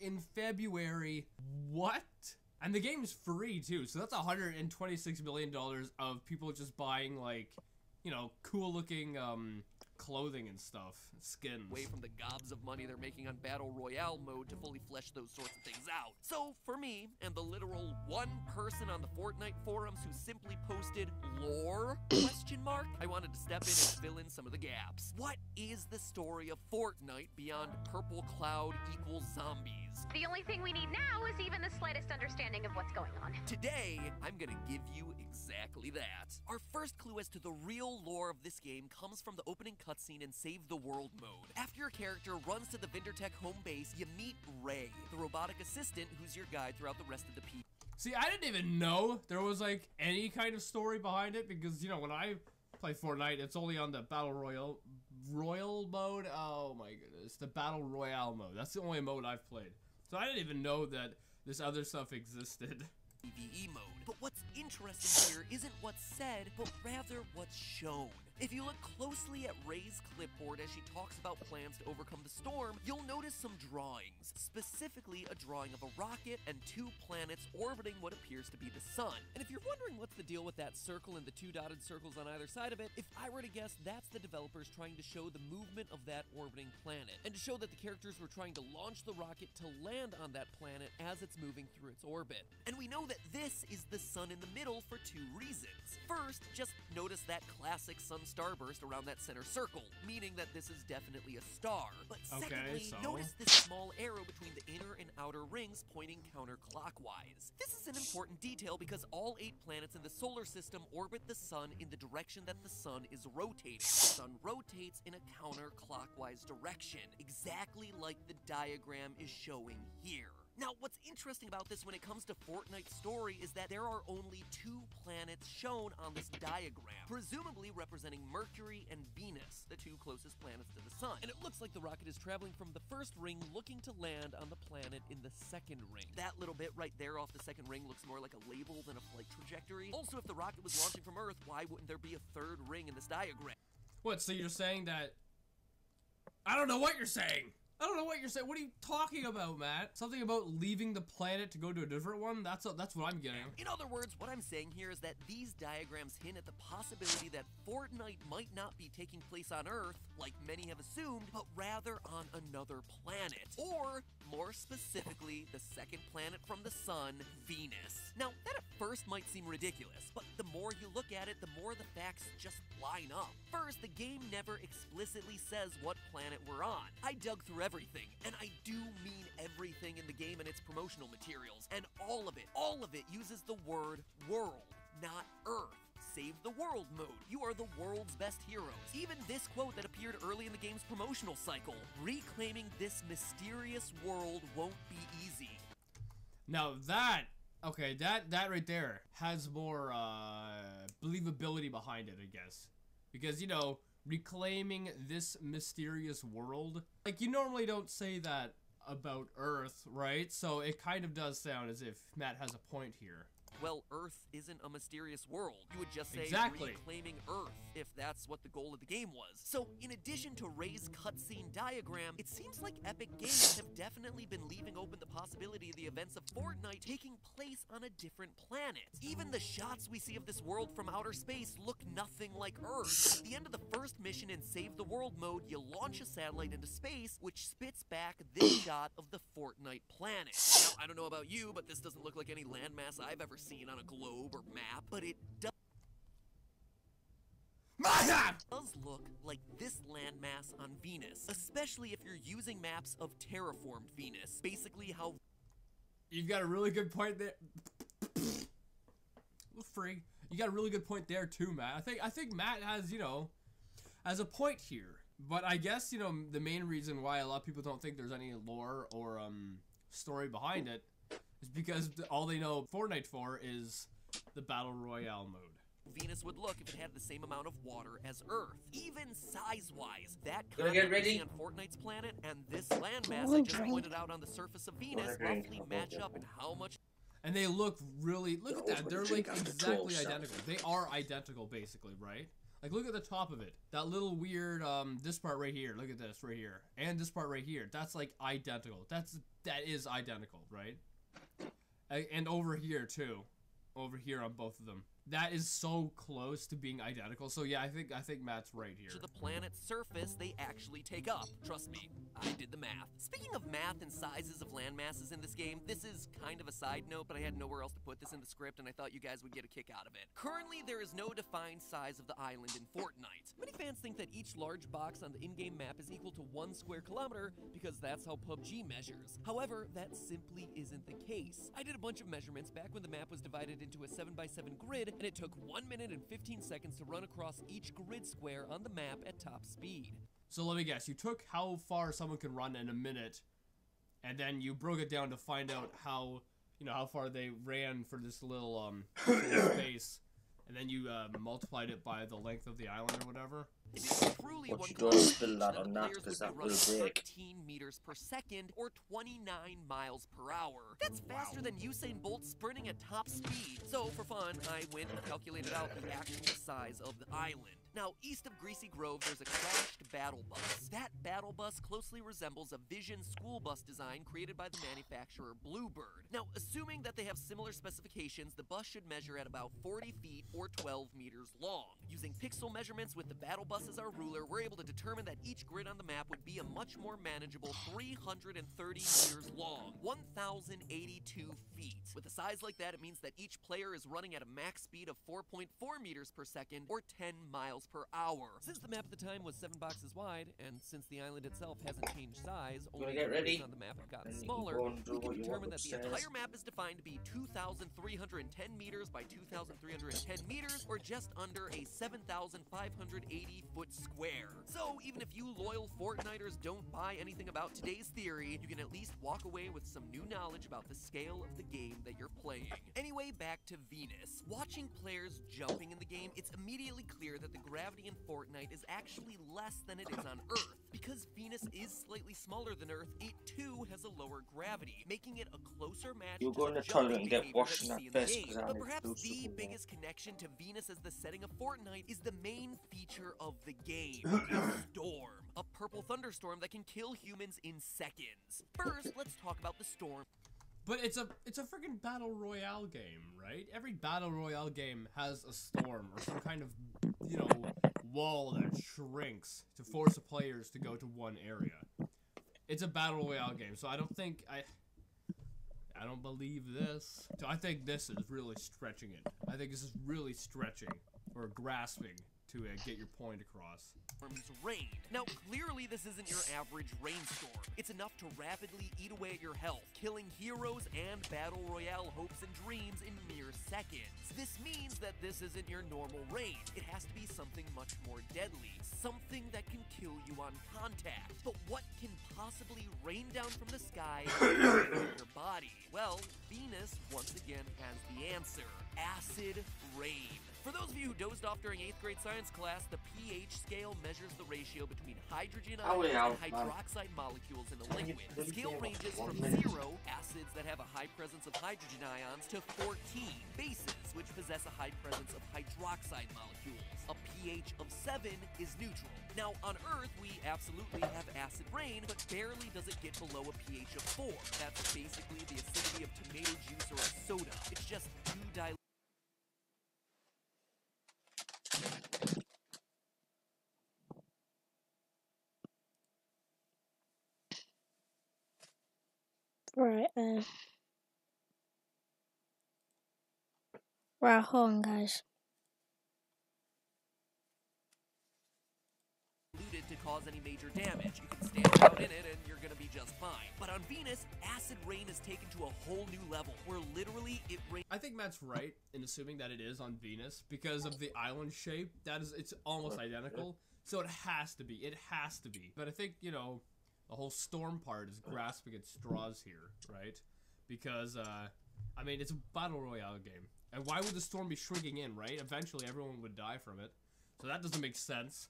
in February. What? And the game's free too, so that's $126 million of people just buying, like, you know, cool looking clothing and stuff, skins. Away from the gobs of money they're making on Battle Royale mode to fully flesh those sorts of things out. So, for me, and the literal one person on the Fortnite forums who simply posted lore, I wanted to step in and fill in some of the gaps. What is the story of Fortnite beyond purple cloud equals zombies? The only thing we need now is even the slightest understanding of what's going on. Today, I'm gonna give you exactly that. Our first clue as to the real lore of this game comes from the opening cutscene in Save the World mode. After your character runs to the Vindertech home base, you meet Ray, the robotic assistant who's your guide throughout the rest of the people. See, I didn't even know there was, like, any kind of story behind it, because, you know, when I play Fortnite, it's only on the Battle Royal mode. Oh my goodness, the Battle Royale mode. That's the only mode I've played. So I didn't even know that this other stuff existed. PvE mode. But what's interesting here isn't what's said, but rather what's shown. If you look closely at Ray's clipboard as she talks about plans to overcome the storm, you'll notice some drawings, specifically a drawing of a rocket and 2 planets orbiting what appears to be the sun. And if you're wondering what's the deal with that circle and the 2 dotted circles on either side of it, if I were to guess, that's the developers trying to show the movement of that orbiting planet, and to show that the characters were trying to launch the rocket to land on that planet as it's moving through its orbit. And we know that this is the sun in the middle for 2 reasons. First, just notice that classic sun starburst around that center circle, meaning that this is definitely a star. But secondly, notice this small arrow between the inner and outer rings pointing counterclockwise. This is an important detail because all 8 planets in the solar system orbit the sun in the direction that the sun is rotating. The sun rotates in a counterclockwise direction, exactly like the diagram is showing here. Now, what's interesting about this when it comes to Fortnite's story is that there are only 2 planets shown on this diagram, presumably representing Mercury and Venus, the 2 closest planets to the sun. And it looks like the rocket is traveling from the first ring looking to land on the planet in the second ring. That little bit right there off the second ring looks more like a label than a flight trajectory. Also, if the rocket was launching from Earth, why wouldn't there be a 3rd ring in this diagram? What, so you're saying that... I don't know what you're saying! I don't know what you're saying. What are you talking about, Matt? Something about leaving the planet to go to a different one? That's what I'm getting. In other words, what I'm saying here is that these diagrams hint at the possibility that Fortnite might not be taking place on Earth, like many have assumed, but rather on another planet. Or, more specifically, the second planet from the sun, Venus. Now, that at first might seem ridiculous, but the more you look at it, the more the facts just line up. First, the game never explicitly says what planet we're on. I dug through everything, and I do mean everything in the game and its promotional materials, and all of it uses the word world, not Earth. Save the world mode. You are the world's best heroes. Even this quote that appeared early in the game's promotional cycle, reclaiming this mysterious world won't be easy. Now that right there has more believability behind it, I guess. Because, you know, reclaiming this mysterious world, like, you normally don't say that about Earth, right? So it kind of does sound as if Matt has a point here. Well, Earth isn't a mysterious world. You would just say reclaiming Earth, if that's what the goal of the game was. So, in addition to Ray's cutscene diagram, it seems like Epic Games have definitely been leaving open the possibility of the events of Fortnite taking place on a different planet. Even the shots we see of this world from outer space look nothing like Earth. At the end of the first mission in Save the World mode, you launch a satellite into space, which spits back this shot of the Fortnite planet. Now, I don't know about you, but this doesn't look like any landmass I've ever seen on a globe or map, but it does look like this landmass on Venus, especially if you're using maps of terraformed Venus. Basically how... You've got a really good point there. Frig. You got a really good point there too, Matt. I think Matt has, you know, has a point here. But I guess, you know, the main reason why a lot of people don't think there's any lore or story behind it is because all they know Fortnite for is the Battle Royale mode. Venus would look if it had the same amount of water as Earth. Even size-wise, that Gonna get ready? on Fortnite's planet and this landmass I just pointed out on the surface of Venus roughly match up in how much... And they look really, look at that, they're like exactly identical. They are identical basically, right? Like look at the top of it. That little weird, this part right here, look at this right here. And this part right here, that's like identical. That is identical, right? And over here too. Over here on both of them. That is so close to being identical. So yeah, I think Matt's right here. To the planet's surface they actually take up. Trust me, I did the math. Speaking of math and sizes of land masses in this game, this is kind of a side note, but I had nowhere else to put this in the script and I thought you guys would get a kick out of it. Currently, there is no defined size of the island in Fortnite. Many fans think that each large box on the in-game map is equal to 1 square kilometer because that's how PUBG measures. However, that simply isn't the case. I did a bunch of measurements back when the map was divided into a 7x7 grid, and it took 1 minute and 15 seconds to run across each grid square on the map at top speed. So let me guess, you took how far someone can run in a minute, and then you broke it down to find out how, you know, how far they ran for this little space, and then you multiplied it by the length of the island or whatever. It is truly What one you don't spill that on that, because that will break. 13 meters per second or 29 miles per hour. That's faster than Usain Bolt sprinting at top speed. So for fun, I went and calculated out the actual size of the island. Now, east of Greasy Grove, there's a crashed battle bus. That battle bus closely resembles a Vision school bus design created by the manufacturer Bluebird. Now, assuming that they have similar specifications, the bus should measure at about 40 feet or 12 meters long. Using pixel measurements with the battle bus as our ruler, we're able to determine that each grid on the map would be a much more manageable 330 meters long, 1,082 feet. With a size like that, it means that each player is running at a max speed of 4.4 meters per second or 10 miles per hour. Since the map at the time was 7 boxes wide, and since the island itself hasn't changed size, only the areas on the map have gotten smaller, we can determine that the entire map is defined to be 2,310 meters by 2,310 meters, or just under a 7,580 foot square. So even if you loyal Fortniters don't buy anything about today's theory, you can at least walk away with some new knowledge about the scale of the game that you're playing. Anyway, back to Venus. Watching players jumping in the game, it's immediately clear that the gravity in Fortnite is actually less than it is on Earth. Because Venus is slightly smaller than Earth, it too has a lower gravity, making it a closer match You'll to go in the the toilet and jumping get washed in behavior that that piss, you see in the because I game. need But to perhaps do the something. biggest connection to Venus as the setting of Fortnite is the main feature of the game, the storm. A purple thunderstorm that can kill humans in seconds. First, let's talk about the storm. But it's a freaking battle royale game, right? Every battle royale game has a storm or some kind of, you know, wall that shrinks to force the players to go to one area. It's a battle royale game, so I don't think I don't believe this. So I think this is really stretching it. I think this is really stretching or grasping to get your point across. Rain. Now, clearly this isn't your average rainstorm. It's enough to rapidly eat away at your health, killing heroes and battle royale hopes and dreams in mere seconds. This means that this isn't your normal rain. It has to be something much more deadly, something that can kill you on contact. But what can possibly rain down from the sky and your body? Well, Venus once again has the answer. Acid rain. For those of you who dozed off during 8th grade science class, the pH scale measures the ratio between hydrogen ions and hydroxide molecules in a liquid. The scale ranges from 0, acids that have a high presence of hydrogen ions, to 14, bases, which possess a high presence of hydroxide molecules. A pH of 7 is neutral. Now, on Earth, we absolutely have acid rain, but barely does it get below a pH of 4. That's basically the acidity of tomato juice or a soda. It's just too diluted. Right, right, hold on, guys. To cause any major damage. You can stand out in it and you're gonna be just fine. But on Venus, acid rain is taken to a whole new level, where literally it rains. I think Matt's right in assuming that it is on Venus because of the island shape. It's almost identical. So it has to be. It has to be. But I think, you know, the whole storm part is grasping at straws here, right? Because, I mean, it's a battle royale game. And why would the storm be shrinking in, right? Eventually everyone would die from it. So that doesn't make sense.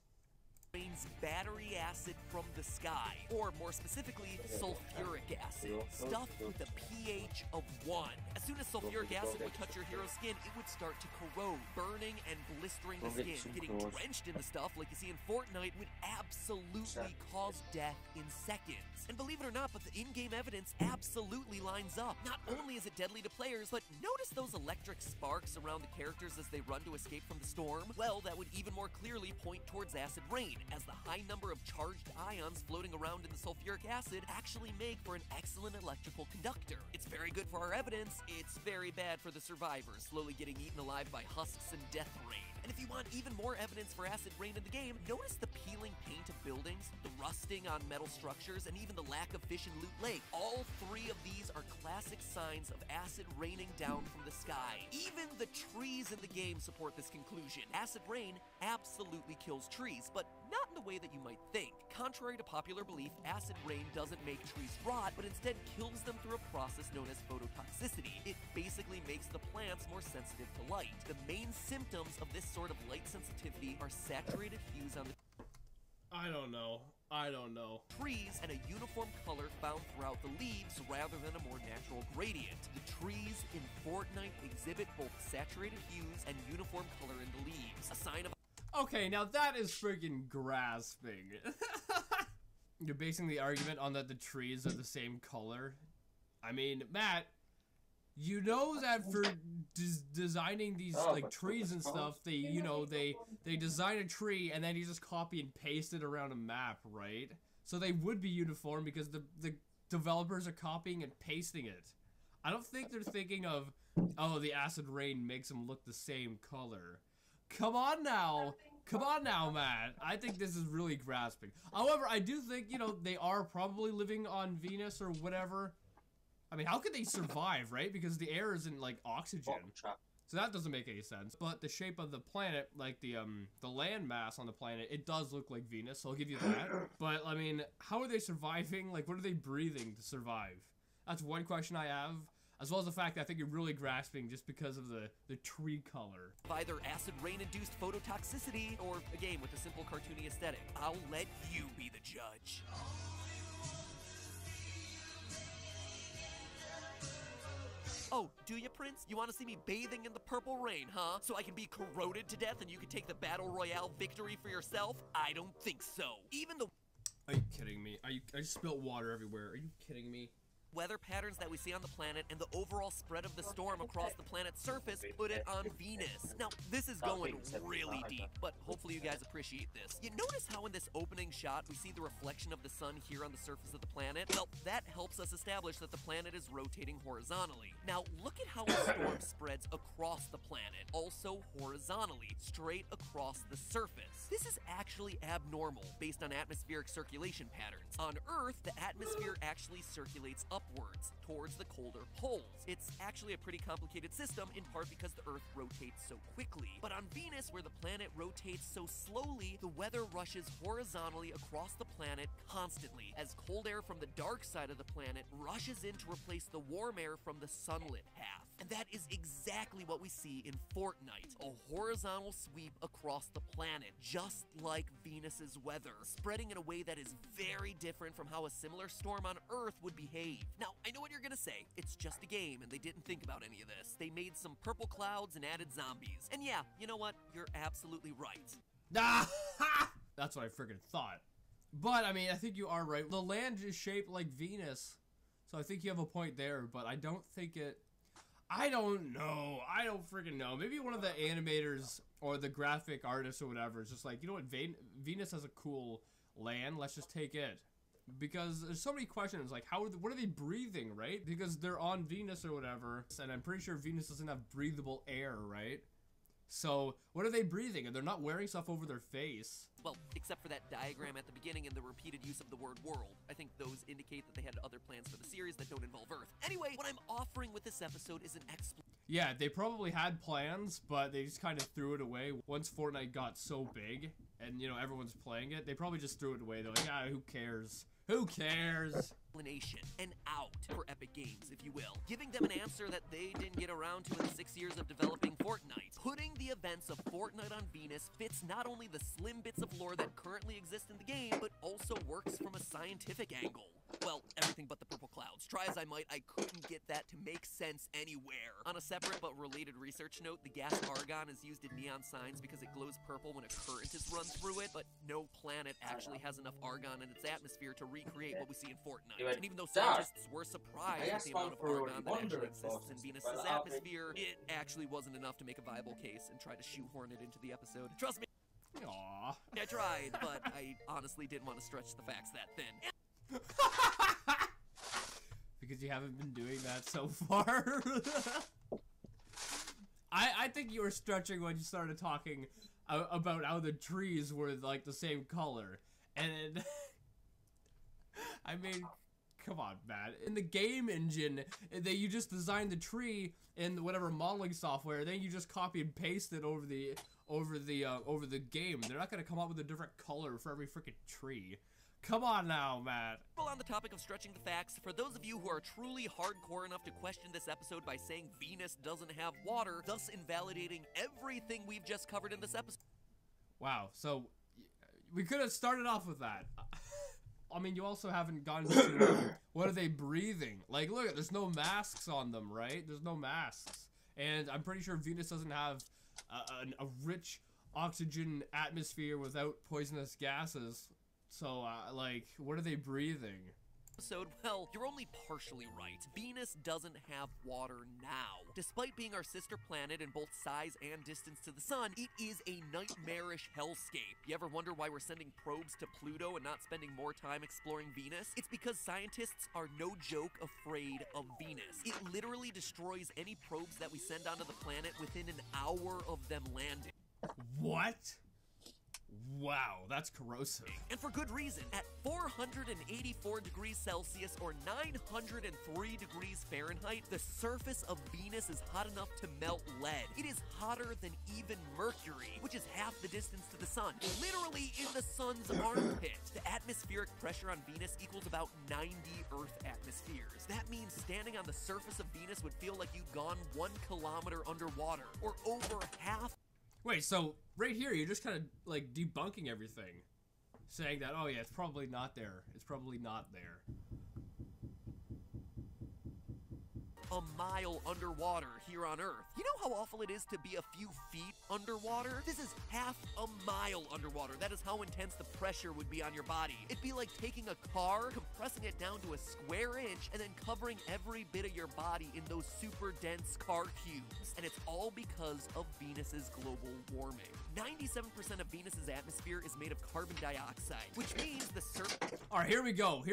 Rains battery acid from the sky, or more specifically, sulfuric acid, stuffed with a pH of 1. As soon as sulfuric acid would touch your hero's skin, it would start to corrode, burning and blistering the skin. Getting drenched in the stuff, like you see in Fortnite, would absolutely cause death in seconds. And believe it or not, but the in-game evidence absolutely lines up. Not only is it deadly to players, but notice those electric sparks around the characters as they run to escape from the storm? Well, that would even more clearly point towards acid rain, as the high number of charged ions floating around in the sulfuric acid actually make for an excellent electrical conductor. It's very good for our evidence, it's very bad for the survivors, slowly getting eaten alive by husks and death rain. And if you want even more evidence for acid rain in the game, notice the peeling paint of buildings, the rusting on metal structures, and even the lack of fish in Loot Lake. All three of these are classic signs of acid raining down from the sky. Even the trees in the game support this conclusion. Acid rain absolutely kills trees, but not in the way that you might think. Contrary to popular belief, acid rain doesn't make trees rot, but instead kills them through a process known as phototoxicity. It basically makes the plants more sensitive to light. The main symptoms of this sort of light sensitivity are saturated hues on the I don't know. trees and a uniform color found throughout the leaves rather than a more natural gradient. The trees in Fortnite exhibit both saturated hues and uniform color in the leaves, a sign of... Okay, now that is freaking grasping. You're basing the argument on that the trees are the same color? I mean, Matt, you know that for designing these like trees and stuff, they design a tree and then you just copy and paste it around a map, right? So they would be uniform because the developers are copying and pasting it. I don't think they're thinking of, oh, the acid rain makes them look the same color. Come on now, Matt. I think this is really grasping. However, I do think, you know, they are probably living on Venus or whatever. I mean, how could they survive, right? Because the air isn't, like, oxygen. So that doesn't make any sense. But the shape of the planet, like the land mass on the planet, it does look like Venus, so I'll give you that. But, I mean, how are they surviving? Like, what are they breathing to survive? That's one question I have. As well as the fact that I think you're really grasping just because of the tree color. Either acid rain-induced phototoxicity, or a game with a simple cartoony aesthetic. I'll let you be the judge. Oh, do you, Prince? You want to see me bathing in the purple rain, huh? So I can be corroded to death and you can take the Battle Royale victory for yourself? I don't think so. Even the... Are you kidding me? I spilled water everywhere. Are you kidding me? Weather patterns that we see on the planet and the overall spread of the storm across the planet's surface put it on Venus. Now, this is going really deep, but hopefully you guys appreciate this. You notice how in this opening shot we see the reflection of the sun here on the surface of the planet? Well, that helps us establish that the planet is rotating horizontally. Now, look at how the storm spreads across the planet, also horizontally, straight across the surface. This is actually abnormal based on atmospheric circulation patterns. On Earth, the atmosphere actually circulates upwards towards the colder poles. It's actually a pretty complicated system, in part because the Earth rotates so quickly. But on Venus, where the planet rotates so slowly, the weather rushes horizontally across the planet constantly, as cold air from the dark side of the planet rushes in to replace the warm air from the sunlit half. And that is exactly what we see in Fortnite, a horizontal sweep across the planet, just like Venus's weather, spreading in a way that is very different from how a similar storm on Earth would behave. Now, I know what you're gonna say. It's just a game, and they didn't think about any of this. They made some purple clouds and added zombies. And yeah, you know what? You're absolutely right. That's what I freaking thought. But, I mean, I think you are right. The land is shaped like Venus, so I think you have a point there, but I don't think it... I don't know. I don't freaking know. Maybe one of the animators or the graphic artists or whatever is just like, you know what, Venus has a cool land, let's just take it. Because there's so many questions, like what are they breathing, right? Because they're on Venus or whatever, and I'm pretty sure Venus doesn't have breathable air, right? So what are they breathing? And they're not wearing stuff over their face. Well, except for that diagram at the beginning and the repeated use of the word world. I think those indicate that they had other plans for the series that don't involve Earth. Anyway, what I'm offering with this episode is an Yeah, they probably had plans, but they just kind of threw it away. Once Fortnite got so big, and, you know, everyone's playing it, they probably just threw it away. They're like, ah, who cares? Who cares? Explanation, an out for Epic Games, if you will, giving them an answer that they didn't get around to in 6 years of developing Fortnite. Putting the events of Fortnite on Venus fits not only the slim bits of lore that currently exist in the game, but also works from a scientific angle. Well, everything but the purple clouds. Try as I might, I couldn't get that to make sense anywhere. On a separate but related research note, the gas argon is used in neon signs because it glows purple when a current is run through it, but no planet actually has enough argon in its atmosphere to recreate what we see in Fortnite. And even though scientists were surprised at the amount of argon that actually exists in Venus's atmosphere, it actually wasn't enough to make a viable case and try to shoehorn it into the episode. Trust me, Aww. I tried, but I honestly didn't want to stretch the facts that thin. Because you haven't been doing that so far. I think you were stretching when you started talking about how the trees were like the same color. And I mean, come on, man. In the game engine, you just design the tree in whatever modeling software, then you just copy and paste it over the game. They're not gonna come up with a different color for every freaking tree. Come on now, Matt. Well, on the topic of stretching the facts, for those of you who are truly hardcore enough to question this episode by saying Venus doesn't have water, thus invalidating everything we've just covered in this episode. Wow, so we could have started off with that. I mean, you also haven't gone into what are they breathing? Like, look, there's no masks on them, right? There's no masks. And I'm pretty sure Venus doesn't have a rich oxygen atmosphere without poisonous gases. So, like, what are they breathing? Well, you're only partially right. Venus doesn't have water now. Despite being our sister planet in both size and distance to the sun, it is a nightmarish hellscape. You ever wonder why we're sending probes to Pluto and not spending more time exploring Venus? It's because scientists are no joke afraid of Venus. It literally destroys any probes that we send onto the planet within an hour of them landing. What? Wow, that's corrosive. And for good reason. At 484 degrees Celsius or 903 degrees Fahrenheit, the surface of Venus is hot enough to melt lead. It is hotter than even Mercury, which is half the distance to the sun. Literally in the sun's armpit. The atmospheric pressure on Venus equals about 90 Earth atmospheres. That means standing on the surface of Venus would feel like you'd gone 1 kilometer underwater, or over half. Wait, so right here you're just kind of like debunking everything, saying that, oh yeah, it's probably not there. It's probably not there. a mile underwater here on Earth. You know how awful it is to be a few feet underwater? This is half a mile underwater. That is how intense the pressure would be on your body. It'd be like taking a car, compressing it down to a square inch, and then covering every bit of your body in those super dense car cubes. And it's all because of Venus's global warming. 97% of Venus's atmosphere is made of carbon dioxide, which means the surface... Alright, here we go.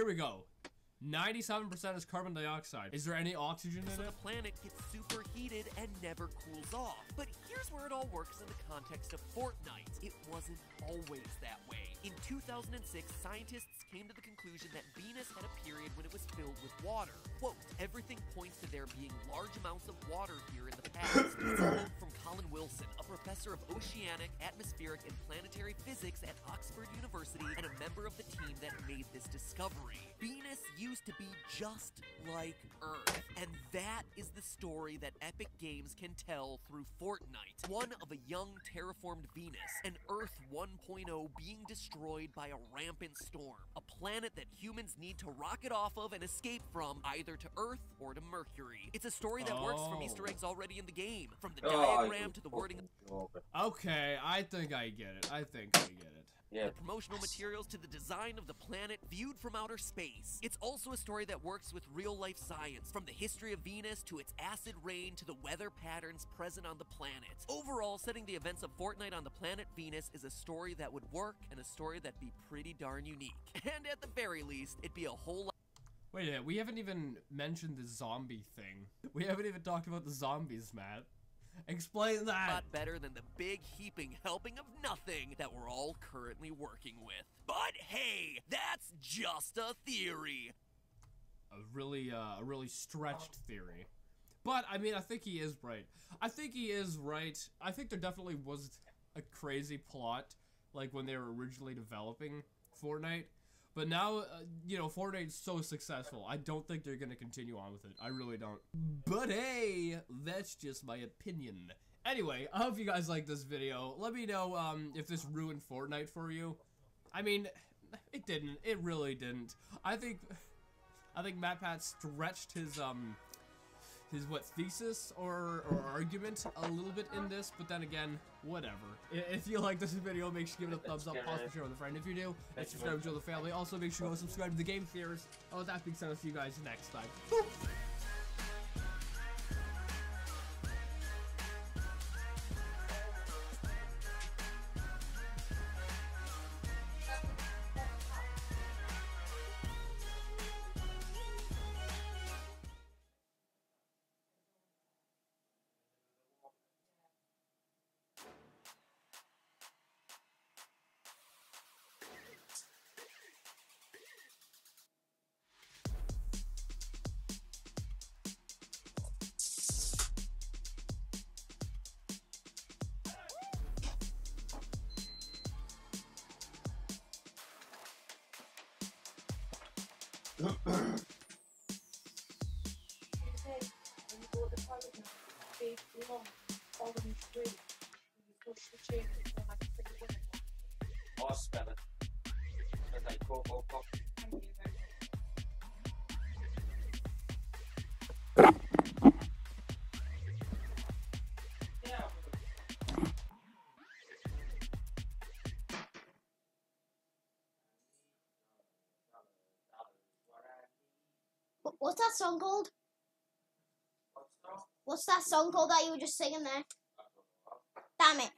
97% is carbon dioxide. Is there any oxygen in So it? the planet gets superheated and never cools off. But here's where it all works in the context of Fortnite. It wasn't always that way. In 2006, scientists came to the conclusion that Venus had a period when it was filled with water. Quote, everything points to there being large amounts of water here in the past. It's a quote from Colin Wilson, a professor of oceanic, atmospheric, and planetary physics at Oxford University and a member of the team that made this discovery. Venus used to be just like Earth, and that is the story that Epic Games can tell through Fortnite. One of a young terraformed Venus, and Earth 1.0 being destroyed by a rampant storm, a planet that humans need to rocket off of and escape from, either to Earth or to Mercury. It's a story that works from Easter eggs already in the game, from the diagram to the wording. Okay, I think I get it. Yeah. The promotional materials to the design of the planet viewed from outer space. It's also a story that works with real-life science, from the history of Venus to its acid rain to the weather patterns present on the planet. Overall, setting the events of Fortnite on the planet Venus is a story that would work and a story that'd be pretty darn unique. And at the very least, it'd be a whole lot. Wait a minute, we haven't even mentioned the zombie thing. We haven't even talked about the zombies, Matt. Explain that! Lot better than the big heaping helping of nothing that we're all currently working with. But hey, that's just a theory. A really stretched theory. But, I mean, I think he is right. I think there definitely was a crazy plot, like, when they were originally developing Fortnite. But now, you know, Fortnite's so successful, I don't think they're gonna continue on with it. I really don't. But hey, that's just my opinion. Anyway, I hope you guys like this video. Let me know, if this ruined Fortnite for you. I mean, it didn't. It really didn't. I think MatPat stretched his thesis or argument a little bit in this, but then again, whatever. If you like this video, make sure you give it a thumbs up, pause and share with a friend. If you do, and subscribe to the family. Also, make sure you go subscribe to the Game Theorist. Oh, with that being said, I'll see you guys next time. Boop. I'll spell it. Okay, cool. What's that song called? What's that song called that you were just singing there? Damn it.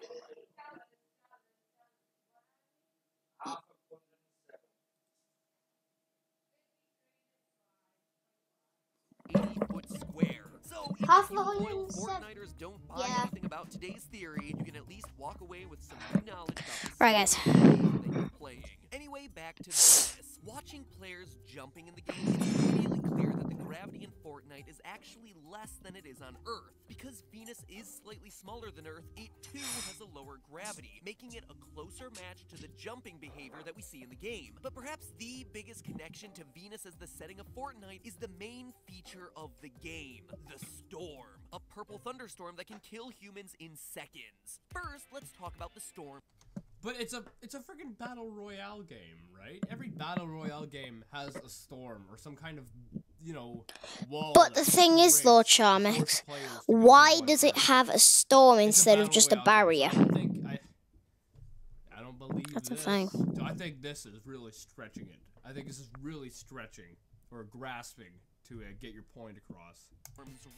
Square. So if Half you of loyal 107. Fortniters don't buy Yeah. anything about today's theory, you can at least walk away with some new knowledge about the Right, guys. game that you're playing. Anyway, back to Venus. Watching players jumping in the game, it's immediately clear that the gravity in Fortnite is actually less than it is on Earth. Because Venus is slightly smaller than Earth, it too has a lower gravity, making it a closer match to the jumping behavior that we see in the game. But perhaps the biggest connection to Venus as the setting of Fortnite is the main feature of the game, the storm. A purple thunderstorm that can kill humans in seconds. First, let's talk about the storm. But it's a freaking battle royale game, right? Every battle royale game has a storm or some kind of you know, wall. But the thing is, though, Charmex, why does it have a storm instead of just a barrier? I don't believe That's this. a thing. So I think this is really stretching it. I think this is really stretching or grasping to get your point across.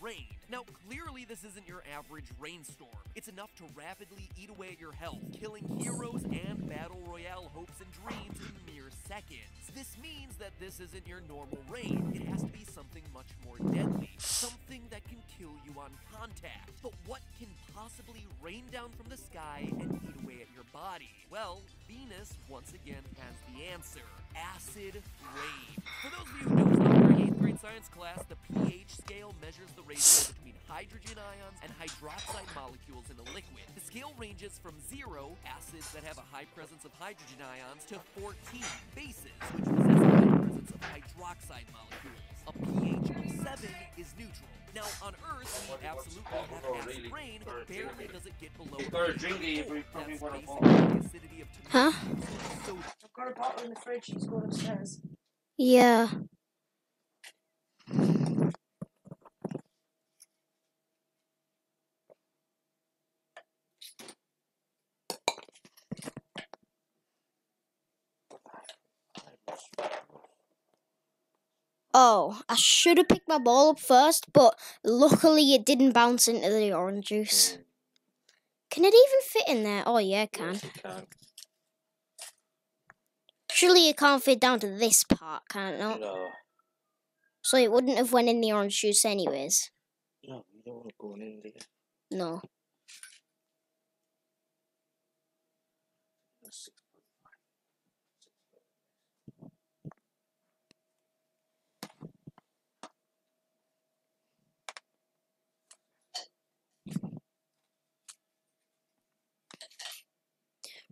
Rain. Now, clearly this isn't your average rainstorm. It's enough to rapidly eat away at your health, killing heroes and battle royale hopes and dreams in mere seconds. This means that this isn't your normal rain. It has to be something much more deadly, something that can kill you on contact. But what can possibly rain down from the sky and eat away at your body? Well, Venus once again has the answer. Acid rain. For those of you who don't know, in your 8th grade science class, the pH scale measures the ratio between hydrogen ions and hydroxide molecules in a liquid. The scale ranges from 0, acids that have a high presence of hydrogen ions, to 14, bases, which possess a high presence of hydroxide molecules. A pH of 7 is neutral. Now, on Earth, we absolutely have acid rain, but barely does it get below Huh? I've got a bottle in the fridge. She's going upstairs. Yeah. Oh, I should have picked my ball up first, but luckily it didn't bounce into the orange juice. Can it even fit in there? Oh yeah, it can. Surely it can't fit down to this part, can it not? No. So it wouldn't have went in the orange juice anyways. No, you don't want it going in there. No.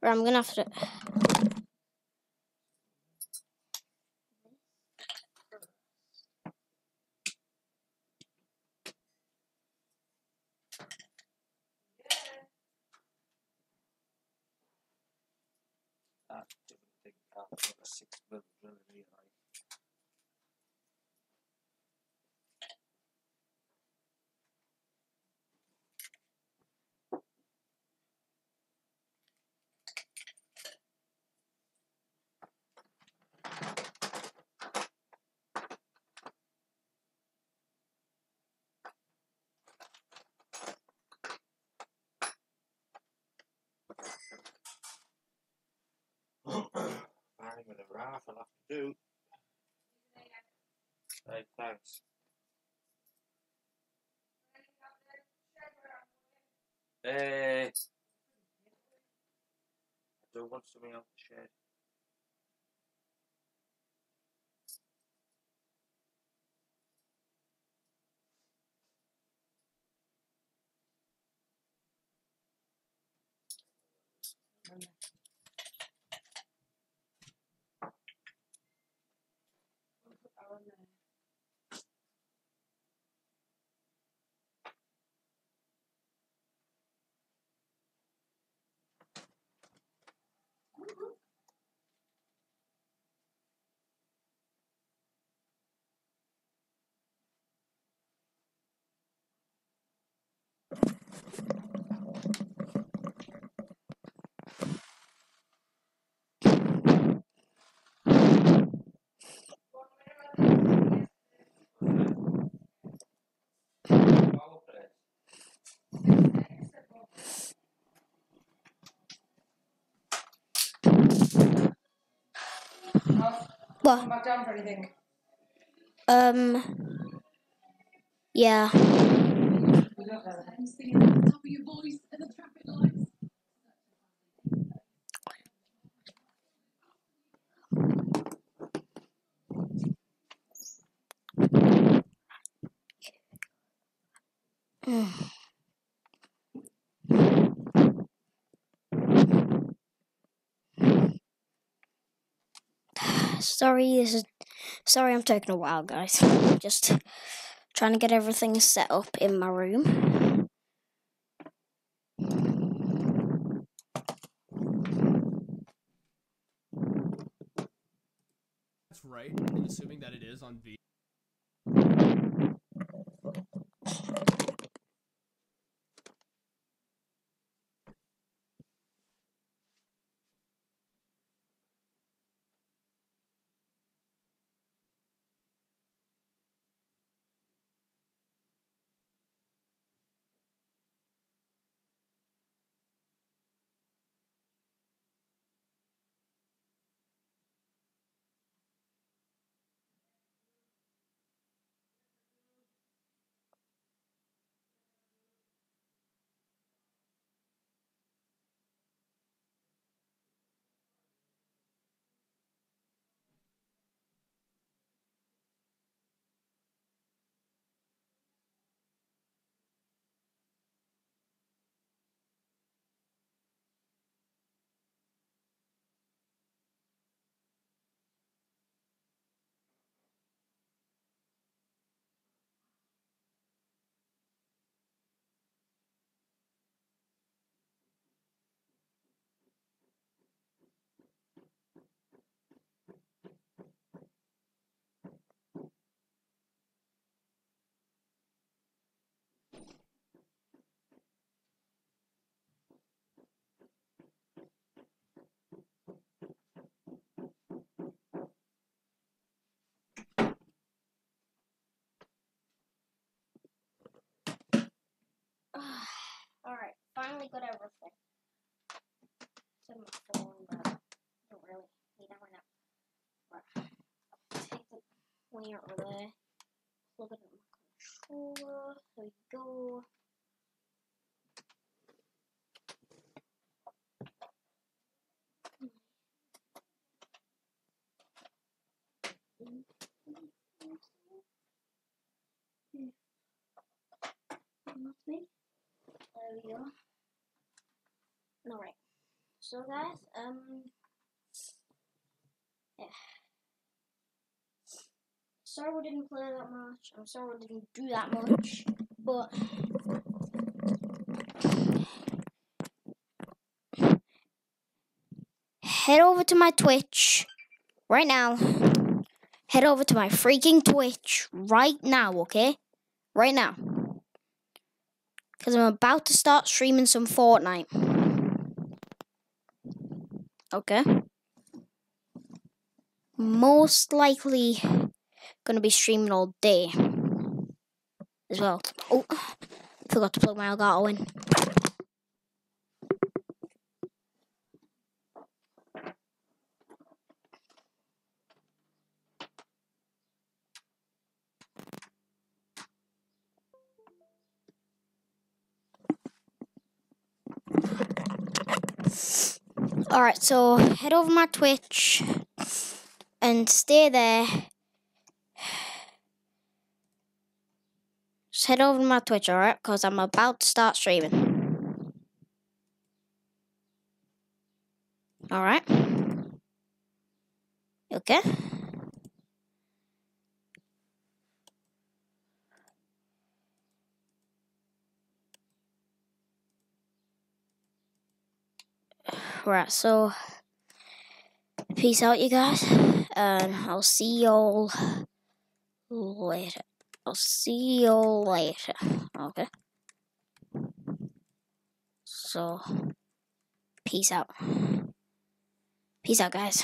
Right, I'm gonna have to. That different thing can't put a 6 mil drill in here, right? Bang with a raft, I'll have to do. Hey, thanks. I do want something off the shed. What? Come back down for anything. Yeah. I'm singing at the top of your voice at the traffic lights. Sorry I'm taking a while, guys. Just trying to get everything set up in my room. That's right, and assuming that it is on V. Right. Take the wing out of there. Plug it in my controller. There we go. There we go. Alright. So guys, yeah. Sorry we didn't play that much. I'm sorry we didn't do that much. But head over to my Twitch right now. Head over to my freaking Twitch right now, okay? Right now. Because I'm about to start streaming some Fortnite. Okay? Most likely gonna be streaming all day. As well. Oh, forgot to plug my Elgato in. Alright, so head over my Twitch and stay there. Just head over to my Twitch, alright? Because I'm about to start streaming. Alright? Okay? Right, so peace out, you guys. And I'll see y'all later. I'll see y'all later. Okay? So, peace out. Peace out, guys.